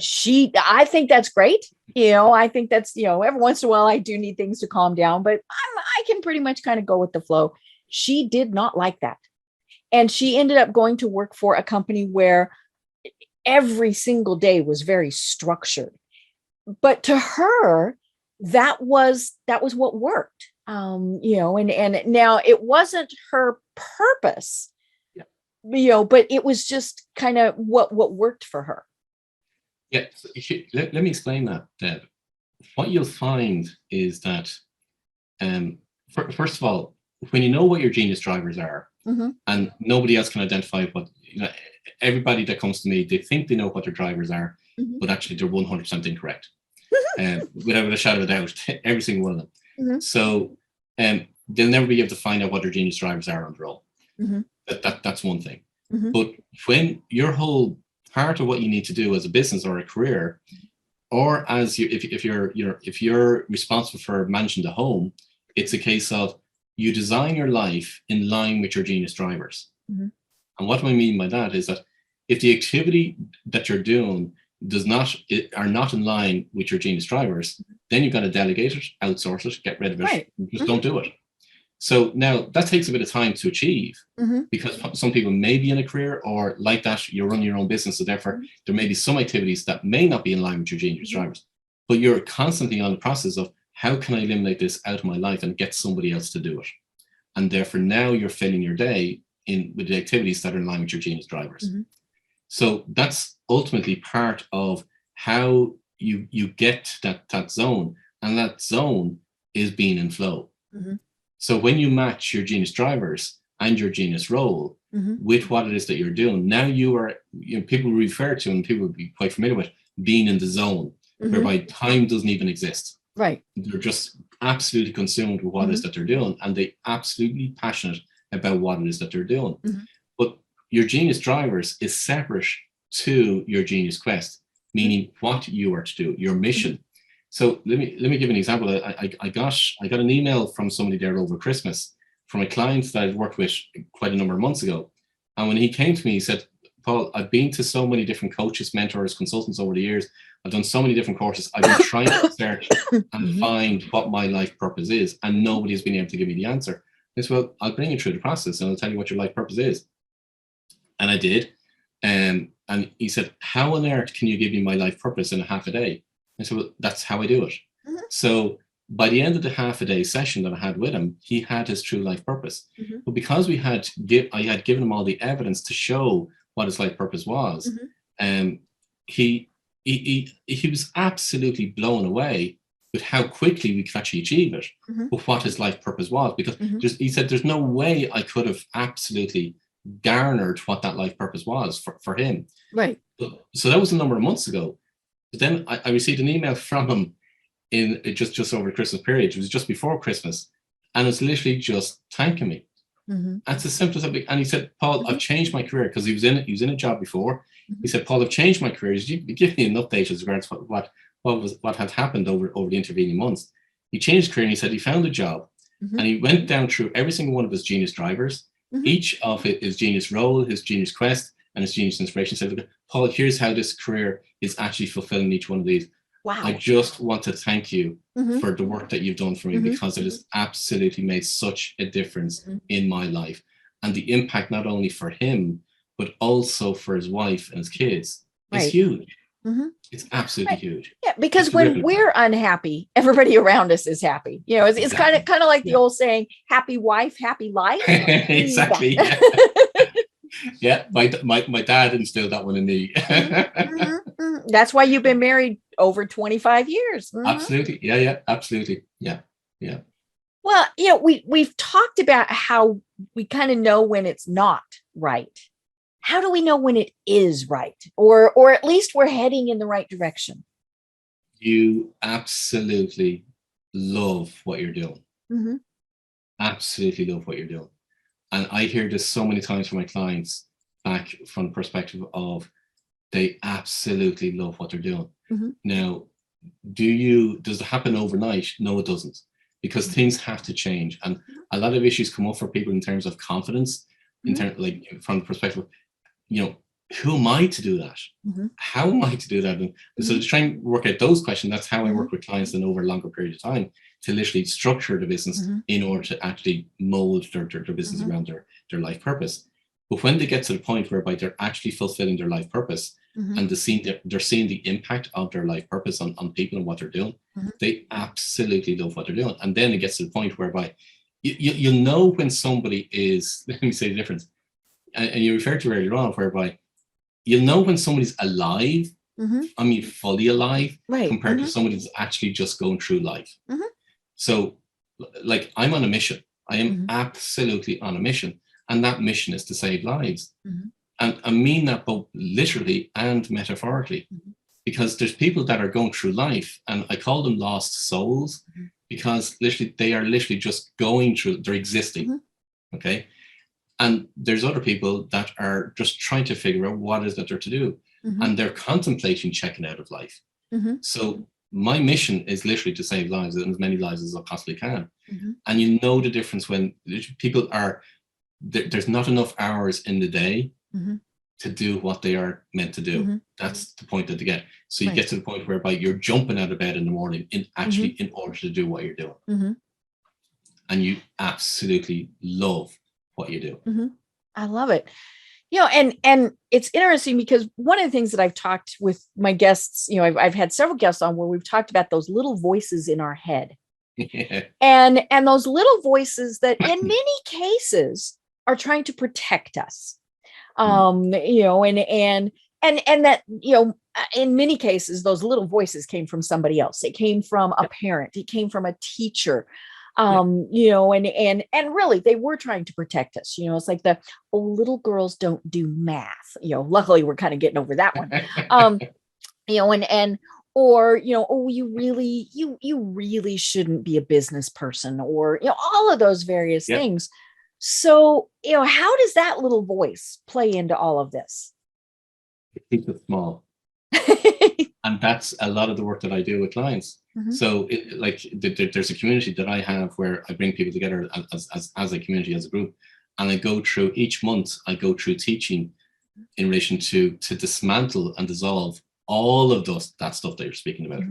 Speaker 2: I think that's great. I think that's, every once in a while I do need things to calm down, but I can pretty much kind of go with the flow. She did not like that. And she ended up going to work for a company where every single day was very structured. But to her, that was what worked. And now it wasn't her purpose, but it was just kind of what worked for her.
Speaker 3: Yeah, let me explain that, Deb. What you'll find is that, first of all, when you know what your genius drivers are, and nobody else can identify what, everybody that comes to me, they think they know what their drivers are, but actually they're 100% incorrect. Without a shadow of a doubt, every single one of them. So they'll never be able to find out what their genius drivers are on their own. That's one thing. But when your whole part of what you need to do as a business or a career, or as if you're responsible for managing the home, it's a case of you design your life in line with your genius drivers. And what I mean by that is that if the activity that you're doing are not in line with your genius drivers, then you've got to delegate it, outsource it, get rid of it,
Speaker 2: right.
Speaker 3: Just don't do it. So now that takes a bit of time to achieve, because some people may be in a career or like that, you're running your own business. So therefore there may be some activities that may not be in line with your genius drivers, but you're constantly on the process of how can I eliminate this out of my life and get somebody else to do it? And therefore now you're filling your day with the activities that are in line with your genius drivers. So that's ultimately part of how you get that zone, and that zone is being in flow. So when you match your genius drivers and your genius role with what it is that you're doing, now you are, people refer to, and people will be quite familiar with, being in the zone, whereby time doesn't even exist.
Speaker 2: Right.
Speaker 3: They're just absolutely consumed with what it is that they're doing, and they absolutely passionate about what it is that they're doing. But your genius drivers is separate to your genius quest, meaning what you are to do, your mission. So let me give an example. I got an email from somebody there over Christmas from a client that I'd worked with quite a number of months ago. And when he came to me, he said, Paul, I've been to so many different coaches, mentors, consultants over the years. I've done so many different courses. I've been trying to search and find what my life purpose is, and nobody's been able to give me the answer. I said, well, I'll bring you through the process and I'll tell you what your life purpose is. And I did. And he said, how on earth can you give me my life purpose in a half a day? I said, well, that's how I do it. So by the end of the half a day session that I had with him, he had his true life purpose. But because I had given him all the evidence to show what his life purpose was, he was absolutely blown away with how quickly we could actually achieve it, but what his life purpose was. Because he said, there's no way I could have absolutely garnered what that life purpose was for him.
Speaker 2: Right.
Speaker 3: So that was a number of months ago. But then I received an email from him in just over the Christmas period. It was just before Christmas, and it's literally just thanking me. That's as simple as that. And he said, Paul, I've changed my career, because he was in a job before. He said, Paul, I've changed my career. You give me an update as regards what had happened over the intervening months. He changed career, and he said he found a job, and he went down through every single one of his genius drivers, each of his genius role, his genius quest, and his genius inspiration. Said, Paul, here's how this career is actually fulfilling each one of these.
Speaker 2: Wow.
Speaker 3: I just want to thank you for the work that you've done for me, because it has absolutely made such a difference in my life. And the impact, not only for him, but also for his wife and his kids, is huge. It's absolutely huge.
Speaker 2: Yeah, because when we're unhappy, everybody around us is happy. It's exactly. kind of like the old saying, happy wife, happy life.
Speaker 3: Exactly. Yeah, my dad instilled that one in me.
Speaker 2: That's why you've been married over 25 years.
Speaker 3: Absolutely. Yeah, absolutely. Yeah.
Speaker 2: Well, we've talked about how we kind of know when it's not right. How do we know when it is right? Or at least we're heading in the right direction?
Speaker 3: You absolutely love what you're doing. Absolutely love what you're doing. And I hear this so many times from my clients, back from the perspective of they absolutely love what they're doing. Now, does it happen overnight? No, it doesn't. because things have to change. And a lot of issues come up for people in terms of confidence, in terms, like, from the perspective, who am I to do that? How am I to do that? And so to try and work out those questions, that's how I work with clients and over a longer period of time to literally structure the business in order to actually mold their business around their life purpose. But when they get to the point whereby they're actually fulfilling their life purpose and they're seeing the impact of their life purpose on people and what they're doing, they absolutely love what they're doing. And then it gets to the point whereby you'll know when somebody is, let me say the difference, and you referred to earlier on, whereby you'll know when somebody's alive, I mean fully alive, compared to somebody who's actually just going through life. So, like, I'm on a mission. I am absolutely on a mission. And that mission is to save lives. And I mean that both literally and metaphorically, because there's people that are going through life, and I call them lost souls, because literally they are literally just going through, they're existing. Okay. And there's other people that are just trying to figure out what is that they're to do. And they're contemplating checking out of life. So my mission is literally to save lives, and as many lives as I possibly can. And you know the difference when people are, there's not enough hours in the day to do what they are meant to do. That's the point that they get. So you get to the point whereby you're jumping out of bed in the morning in order to do what you're doing. And you absolutely love what you do.
Speaker 2: I love it. And it's interesting because one of the things that I've talked with my guests, I've had several guests on where we've talked about those little voices in our head. And those little voices that in many cases are trying to protect us. And that, in many cases, those little voices came from somebody else. It came from a parent. It came from a teacher. And really they were trying to protect us. It's like little girls don't do math. Luckily we're kind of getting over that one. You really shouldn't be a business person, or, all of those various things. So, how does that little voice play into all of this?
Speaker 3: Keep it small. And that's a lot of the work that I do with clients. So there's a community that I have where I bring people together as a community, as a group. And I go through each month, I go through teaching in relation to dismantle and dissolve all of that stuff that you're speaking about.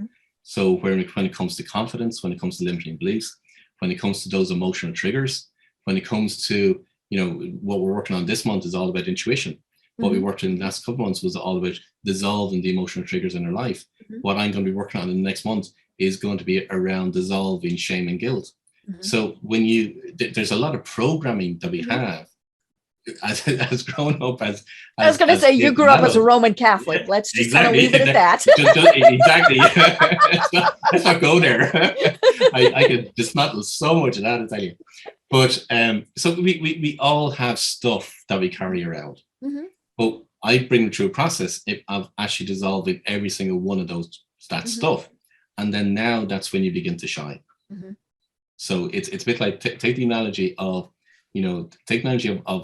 Speaker 3: So when it comes to confidence, when it comes to limiting beliefs, when it comes to those emotional triggers, when it comes to, what we're working on this month is all about intuition. What we worked in the last couple of months was all about dissolving the emotional triggers in our life. What I'm going to be working on in the next month is going to be around dissolving shame and guilt. So when there's a lot of programming that we have as grown up as
Speaker 2: I was going to say, you grew up as a Roman Catholic. Let's just kind of leave it at that.
Speaker 3: Exactly. Let's not go there. I could dismantle so much of that, I tell you. But so we all have stuff that we carry around. But I bring them through a process of actually dissolving every single one of that stuff. And then now that's when you begin to shine. So it's a bit like, take the analogy of,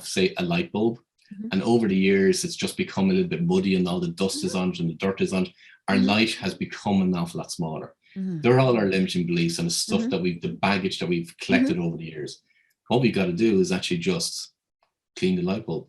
Speaker 3: say, a light bulb. And over the years, it's just become a little bit muddy and all the dust is on it and the dirt is on it. Our light has become an awful lot smaller. They're all our limiting beliefs and the stuff that the baggage that we've collected over the years. What we got to do is actually just clean the light bulb.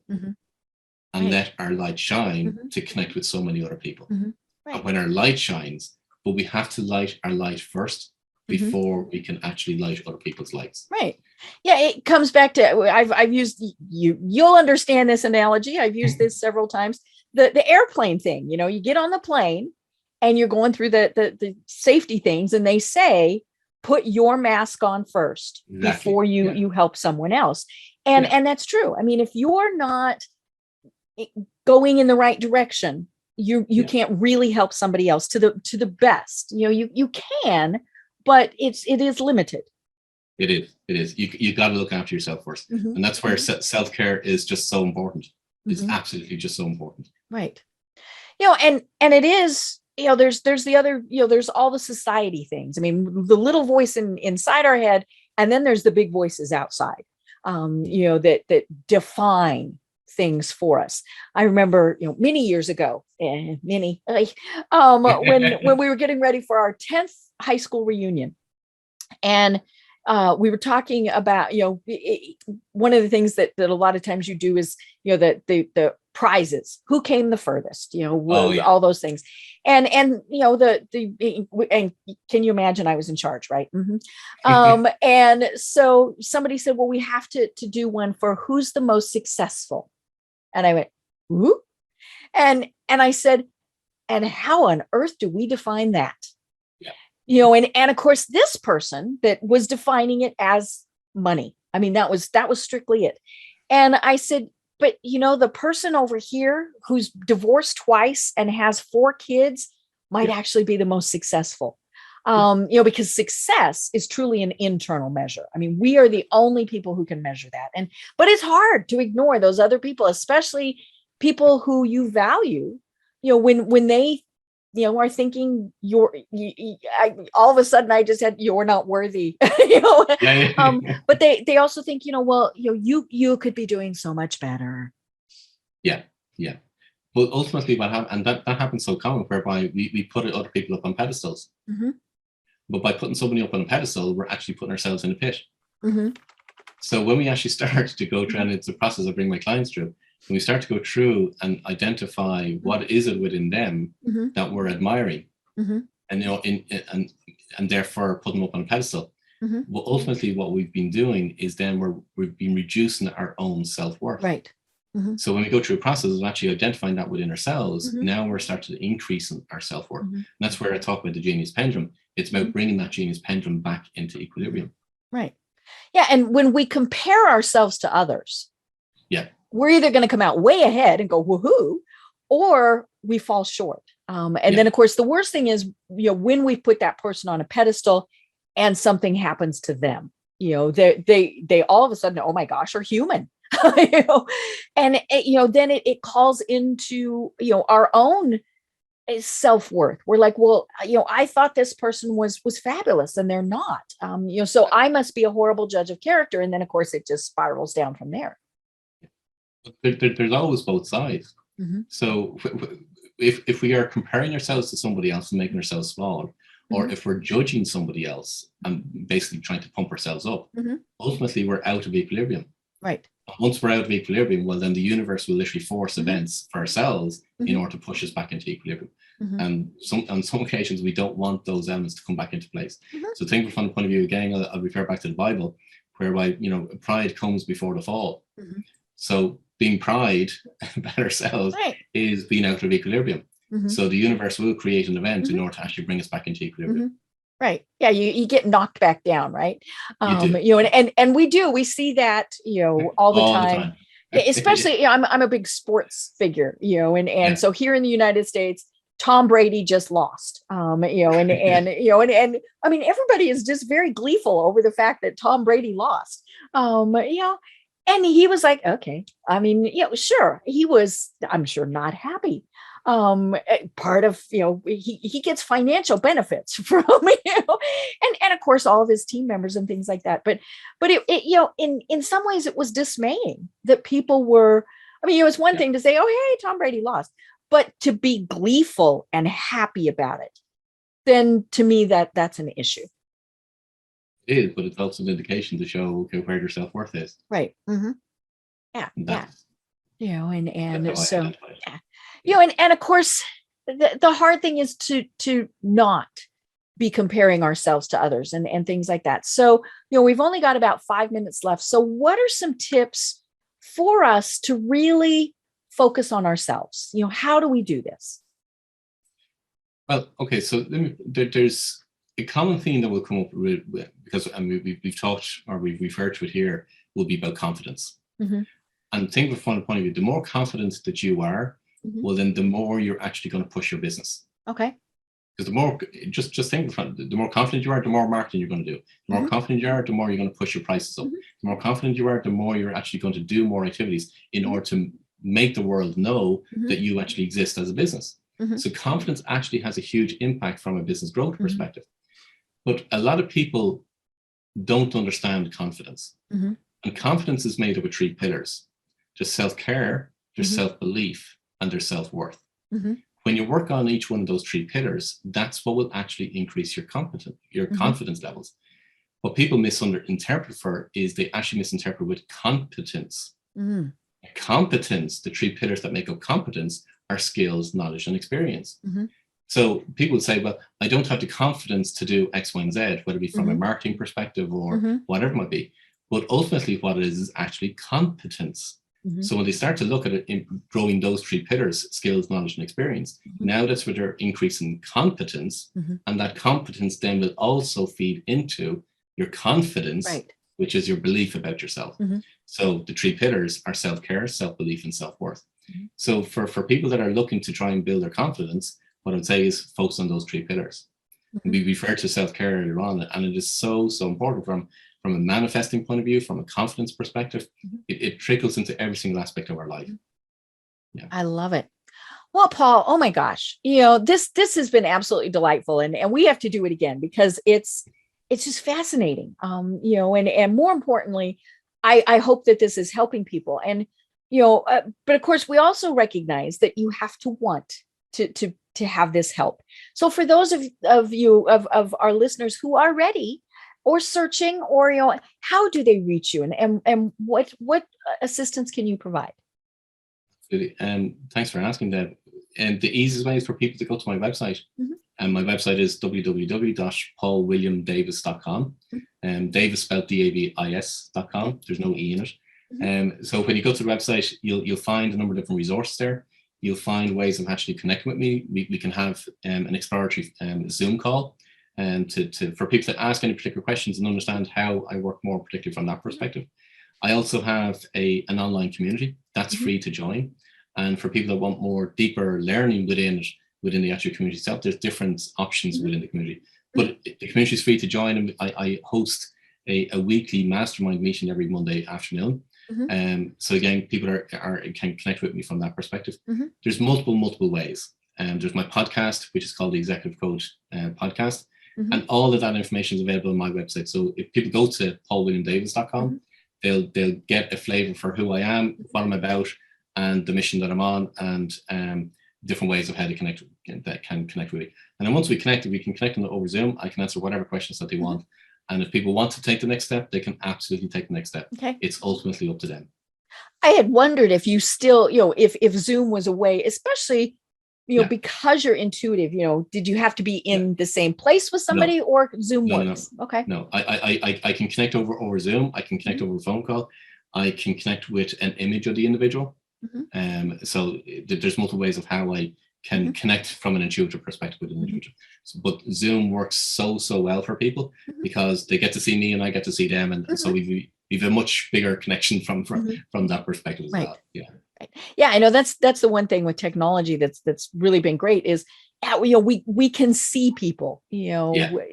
Speaker 3: And let our light shine to connect with so many other people. And when our light shines, but we have to light our light first before we can actually light other people's lights. Right.
Speaker 2: Yeah, it comes back to, I've used, you'll understand this analogy. I've used this several times. The airplane thing, you get on the plane and you're going through the safety things, and they say, put your mask on first before you help someone else. And that's true. I mean, if you're not going in the right direction, you can't really help somebody else to the best. You can, but it is limited.
Speaker 3: It is. You got to look after yourself first. And that's where self-care is just so important. It's absolutely just so important.
Speaker 2: Right. And it is, there's the other, there's all the society things. I mean, the little voice inside our head, and then there's the big voices outside, that define things for us. I remember, many years ago, when we were getting ready for our 10th high school reunion, and we were talking about, one of the things that a lot of times you do is, the prizes, who came the furthest,
Speaker 3: Oh, yeah.
Speaker 2: all those things. And and can you imagine, I was in charge, right? And so somebody said, well, we have to do one for who's the most successful. And I went, ooh. And I said, and how on earth do we define that? And of course, this person that was defining it as money. I mean, that was strictly it. And I said, but the person over here who's divorced twice and has 4 kids might actually be the most successful. Because success is truly an internal measure. I mean, we are the only people who can measure that. But it's hard to ignore those other people, especially people who you value, when they are thinking all of a sudden I just said, you're not worthy, but they also think, well, you could be doing so much better.
Speaker 3: Yeah. But ultimately what happens, and that happens so common, whereby we put other people up on pedestals. But by putting somebody up on a pedestal, we're actually putting ourselves in a pit. So when we actually start to go through, and it's the process I bring my clients through, when we start to go through and identify what is it within them that we're admiring, and and therefore put them up on a pedestal. Well, ultimately, what we've been doing is then we've been reducing our own self-worth.
Speaker 2: Right.
Speaker 3: So when we go through a process of actually identifying that within ourselves, now we're starting to increase our self-worth. And that's where I talk about the genius pendulum. It's about bringing that genius pendulum back into equilibrium.
Speaker 2: Right. Yeah. And when we compare ourselves to others, we're either going to come out way ahead and go woohoo, or we fall short. And then, of course, the worst thing is, when we put that person on a pedestal and something happens to them, they all of a sudden, oh my gosh, are human. And then it calls into our own self-worth. We're like, well, I thought this person was fabulous, and they're not. So I must be a horrible judge of character. And then, of course, it just spirals down from there.
Speaker 3: There's always both sides. So if we are comparing ourselves to somebody else and making ourselves smaller, or if we're judging somebody else and basically trying to pump ourselves up, ultimately we're out of equilibrium.
Speaker 2: Right.
Speaker 3: Once we're out of equilibrium, well, then the universe will literally force events for ourselves in order to push us back into equilibrium. And on some occasions, we don't want those elements to come back into place. So think from the point of view, again, I'll refer back to the Bible, whereby, pride comes before the fall. So being pride about ourselves is being out of equilibrium. So the universe will create an event in order to actually bring us back into equilibrium.
Speaker 2: Right. Yeah. You get knocked back down, right? And we see that, all the time. Especially, I'm a big sports figure, and so here in the United States, Tom Brady just lost, and I mean, everybody is just very gleeful over the fact that Tom Brady lost, and he was like, okay, I mean, sure. He was, I'm sure, not happy. Part of, he gets financial benefits from, and of course all of his team members and things like that. But it in some ways it was dismaying that people were, I mean, it was one thing to say, oh, hey, Tom Brady lost, but to be gleeful and happy about it, then to me that's an issue.
Speaker 3: It is, but it's also an indication to show where your self-worth is.
Speaker 2: Right. Yeah. And so, and of course, the hard thing is to not be comparing ourselves to others and things like that. So, we've only got about 5 minutes left. So what are some tips for us to really focus on ourselves? How do we do this?
Speaker 3: Well, okay, so there's a common theme that will come up with, because we've talked, or we've referred to it here, will be about confidence. And think from the point of view, the more confident that you are, well, then the more you're actually going to push your business.
Speaker 2: Okay.
Speaker 3: Because the more, just think, the more confident you are, the more marketing you're going to do. The more confident you are, the more you're going to push your prices up. The more confident you are, the more you're actually going to do more activities in order to make the world know that you actually exist as a business. So confidence actually has a huge impact from a business growth perspective. But a lot of people don't understand confidence. And confidence is made up of 3 pillars. There's self-care, there's self-belief, and there's self-worth. When you work on each one of those 3 pillars, that's what will actually increase your confidence levels. What people misinterpret for is they actually misinterpret with competence.
Speaker 2: Mm.
Speaker 3: Competence, the three pillars that make up competence, are skills, knowledge, and experience.
Speaker 2: Mm-hmm.
Speaker 3: So people would say, well, I don't have the confidence to do X, Y, and Z, whether it be from
Speaker 2: Mm-hmm.
Speaker 3: a marketing perspective or
Speaker 2: Mm-hmm.
Speaker 3: whatever it might be. But ultimately, what it is actually competence.
Speaker 2: Mm-hmm.
Speaker 3: So when they start to look at it in growing those three pillars, skills, knowledge, and experience,
Speaker 2: Mm-hmm.
Speaker 3: now that's where they're increasing competence.
Speaker 2: Mm-hmm.
Speaker 3: And that competence then will also feed into your confidence,
Speaker 2: right,
Speaker 3: which is your belief about yourself.
Speaker 2: Mm-hmm.
Speaker 3: So the three pillars are self-care, self-belief, and self-worth.
Speaker 2: Mm-hmm.
Speaker 3: So for people that are looking to try and build their confidence, what I would say is focus on those three pillars.
Speaker 2: Mm-hmm.
Speaker 3: We referred to self-care earlier on, and it is so important from a manifesting point of view, from a confidence perspective.
Speaker 2: Mm-hmm.
Speaker 3: It trickles into every single aspect of our life.
Speaker 2: Yeah. I love it. Well, Paul, oh my gosh, this has been absolutely delightful, and we have to do it again because it's just fascinating. And more importantly, I hope that this is helping people. And but of course, we also recognize that you have to want to have this help. So for those of you of our listeners who are ready or searching, or how do they reach you, and what assistance can you provide?
Speaker 3: Thanks for asking that. And the easiest way is for people to go to my website.
Speaker 2: Mm-hmm.
Speaker 3: And my website is www.paulwilliamdavis.com. And Davis spelled Davis.com.
Speaker 2: Okay.
Speaker 3: There's no E in it.
Speaker 2: Mm-hmm.
Speaker 3: So when you go to the website, you'll find a number of different resources there. You'll find ways of actually connecting with me. We can have an exploratory Zoom call, and for people to ask any particular questions and understand how I work more particularly from that perspective. I also have an online community that's
Speaker 2: Mm-hmm.
Speaker 3: free to join. And for people that want more deeper learning within the actual community itself, there's different options
Speaker 2: Mm-hmm.
Speaker 3: within the community. But the community is free to join, and I host a weekly mastermind meeting every Monday afternoon.
Speaker 2: Mm-hmm.
Speaker 3: So again, people can connect with me from that perspective.
Speaker 2: Mm-hmm.
Speaker 3: There's multiple ways. There's my podcast, which is called the Executive Coach Podcast.
Speaker 2: Mm-hmm.
Speaker 3: And all of that information is available on my website. So if people go to paulwilliamdavis.com,
Speaker 2: Mm-hmm.
Speaker 3: they'll get a flavor for who I am, what I'm about, and the mission that I'm on, and different ways of how to connect with me. And then once we can connect over Zoom. I can answer whatever questions that they want. And if people want to take the next step, they can absolutely take the next step.
Speaker 2: Okay.
Speaker 3: It's ultimately up to them.
Speaker 2: I had wondered if you still, if Zoom was a way, especially, because you're intuitive, did you have to be in the same place with somebody, or Zoom works?
Speaker 3: No.
Speaker 2: Okay.
Speaker 3: No, I can connect over Zoom. I can connect over a phone call. I can connect with an image of the individual.
Speaker 2: Mm-hmm.
Speaker 3: So there's multiple ways of how I can connect from an intuitive perspective with an individual. But Zoom works so well for people because they get to see me and I get to see them, and so we've a much bigger connection from that perspective as well. Yeah.
Speaker 2: Right. Yeah, I know that's the one thing with technology that's really been great is we can see people,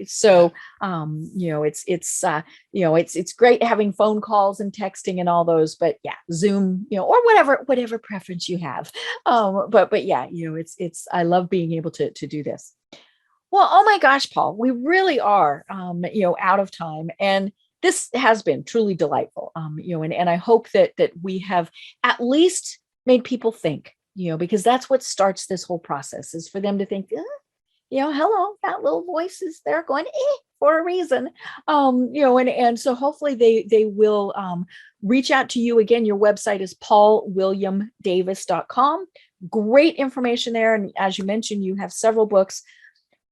Speaker 2: so it's great having phone calls and texting and all those, but Zoom, or whatever preference you have. But yeah, it's I love being able to do this. Well, oh my gosh, Paul, we really are out of time, and this has been truly delightful. And I hope that we have at least made people think, because that's what starts this whole process, is for them to think, hello, that little voice is there going, for a reason. And so hopefully they will reach out to you. Again, your website is paulwilliamdavis.com. Great information there. And as you mentioned, you have several books.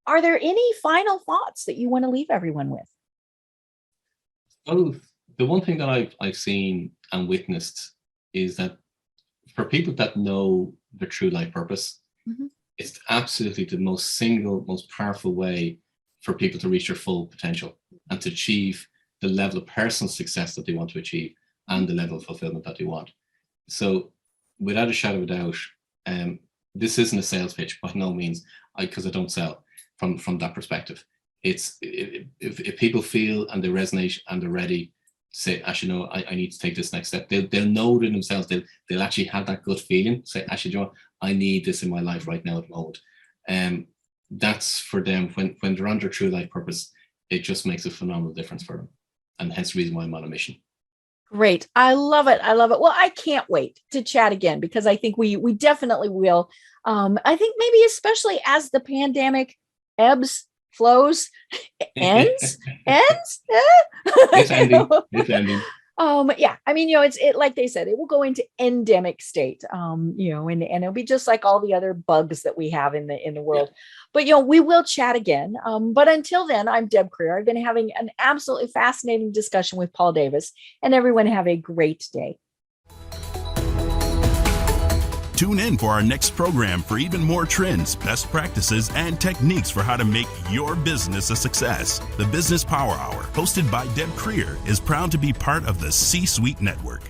Speaker 2: Are there any final thoughts that you want to leave everyone with?
Speaker 3: Oh, the one thing that I've seen and witnessed is that for people that know their true life purpose, it's absolutely the most powerful way for people to reach their full potential and to achieve the level of personal success that they want to achieve and the level of fulfillment that they want. So without a shadow of a doubt, this isn't a sales pitch by no means, because I don't sell from that perspective. It's if people feel and they resonate and they're ready to say, actually, no, I need to take this next step. They'll know it in themselves. They'll actually have that gut feeling. Say, actually, I need this in my life right now at the moment. That's for them when they're on their true life purpose. It just makes a phenomenal difference for them, and hence the reason why I'm on a mission.
Speaker 2: Great. I love it. Well, I can't wait to chat again, because I think we definitely will. I think maybe especially as the pandemic ebbs, flows, ends.
Speaker 3: It's ending. It's ending.
Speaker 2: Yeah, I mean, it's like they said, it will go into endemic state, and it'll be just like all the other bugs that we have in the world. But we will chat again. But until then, I'm Deb Creer. I've been having an absolutely fascinating discussion with Paul Davis, and everyone have a great day.
Speaker 1: Tune in for our next program for even more trends, best practices, and techniques for how to make your business a success. The Business Power Hour, hosted by Deb Creer, is proud to be part of the C-Suite Network.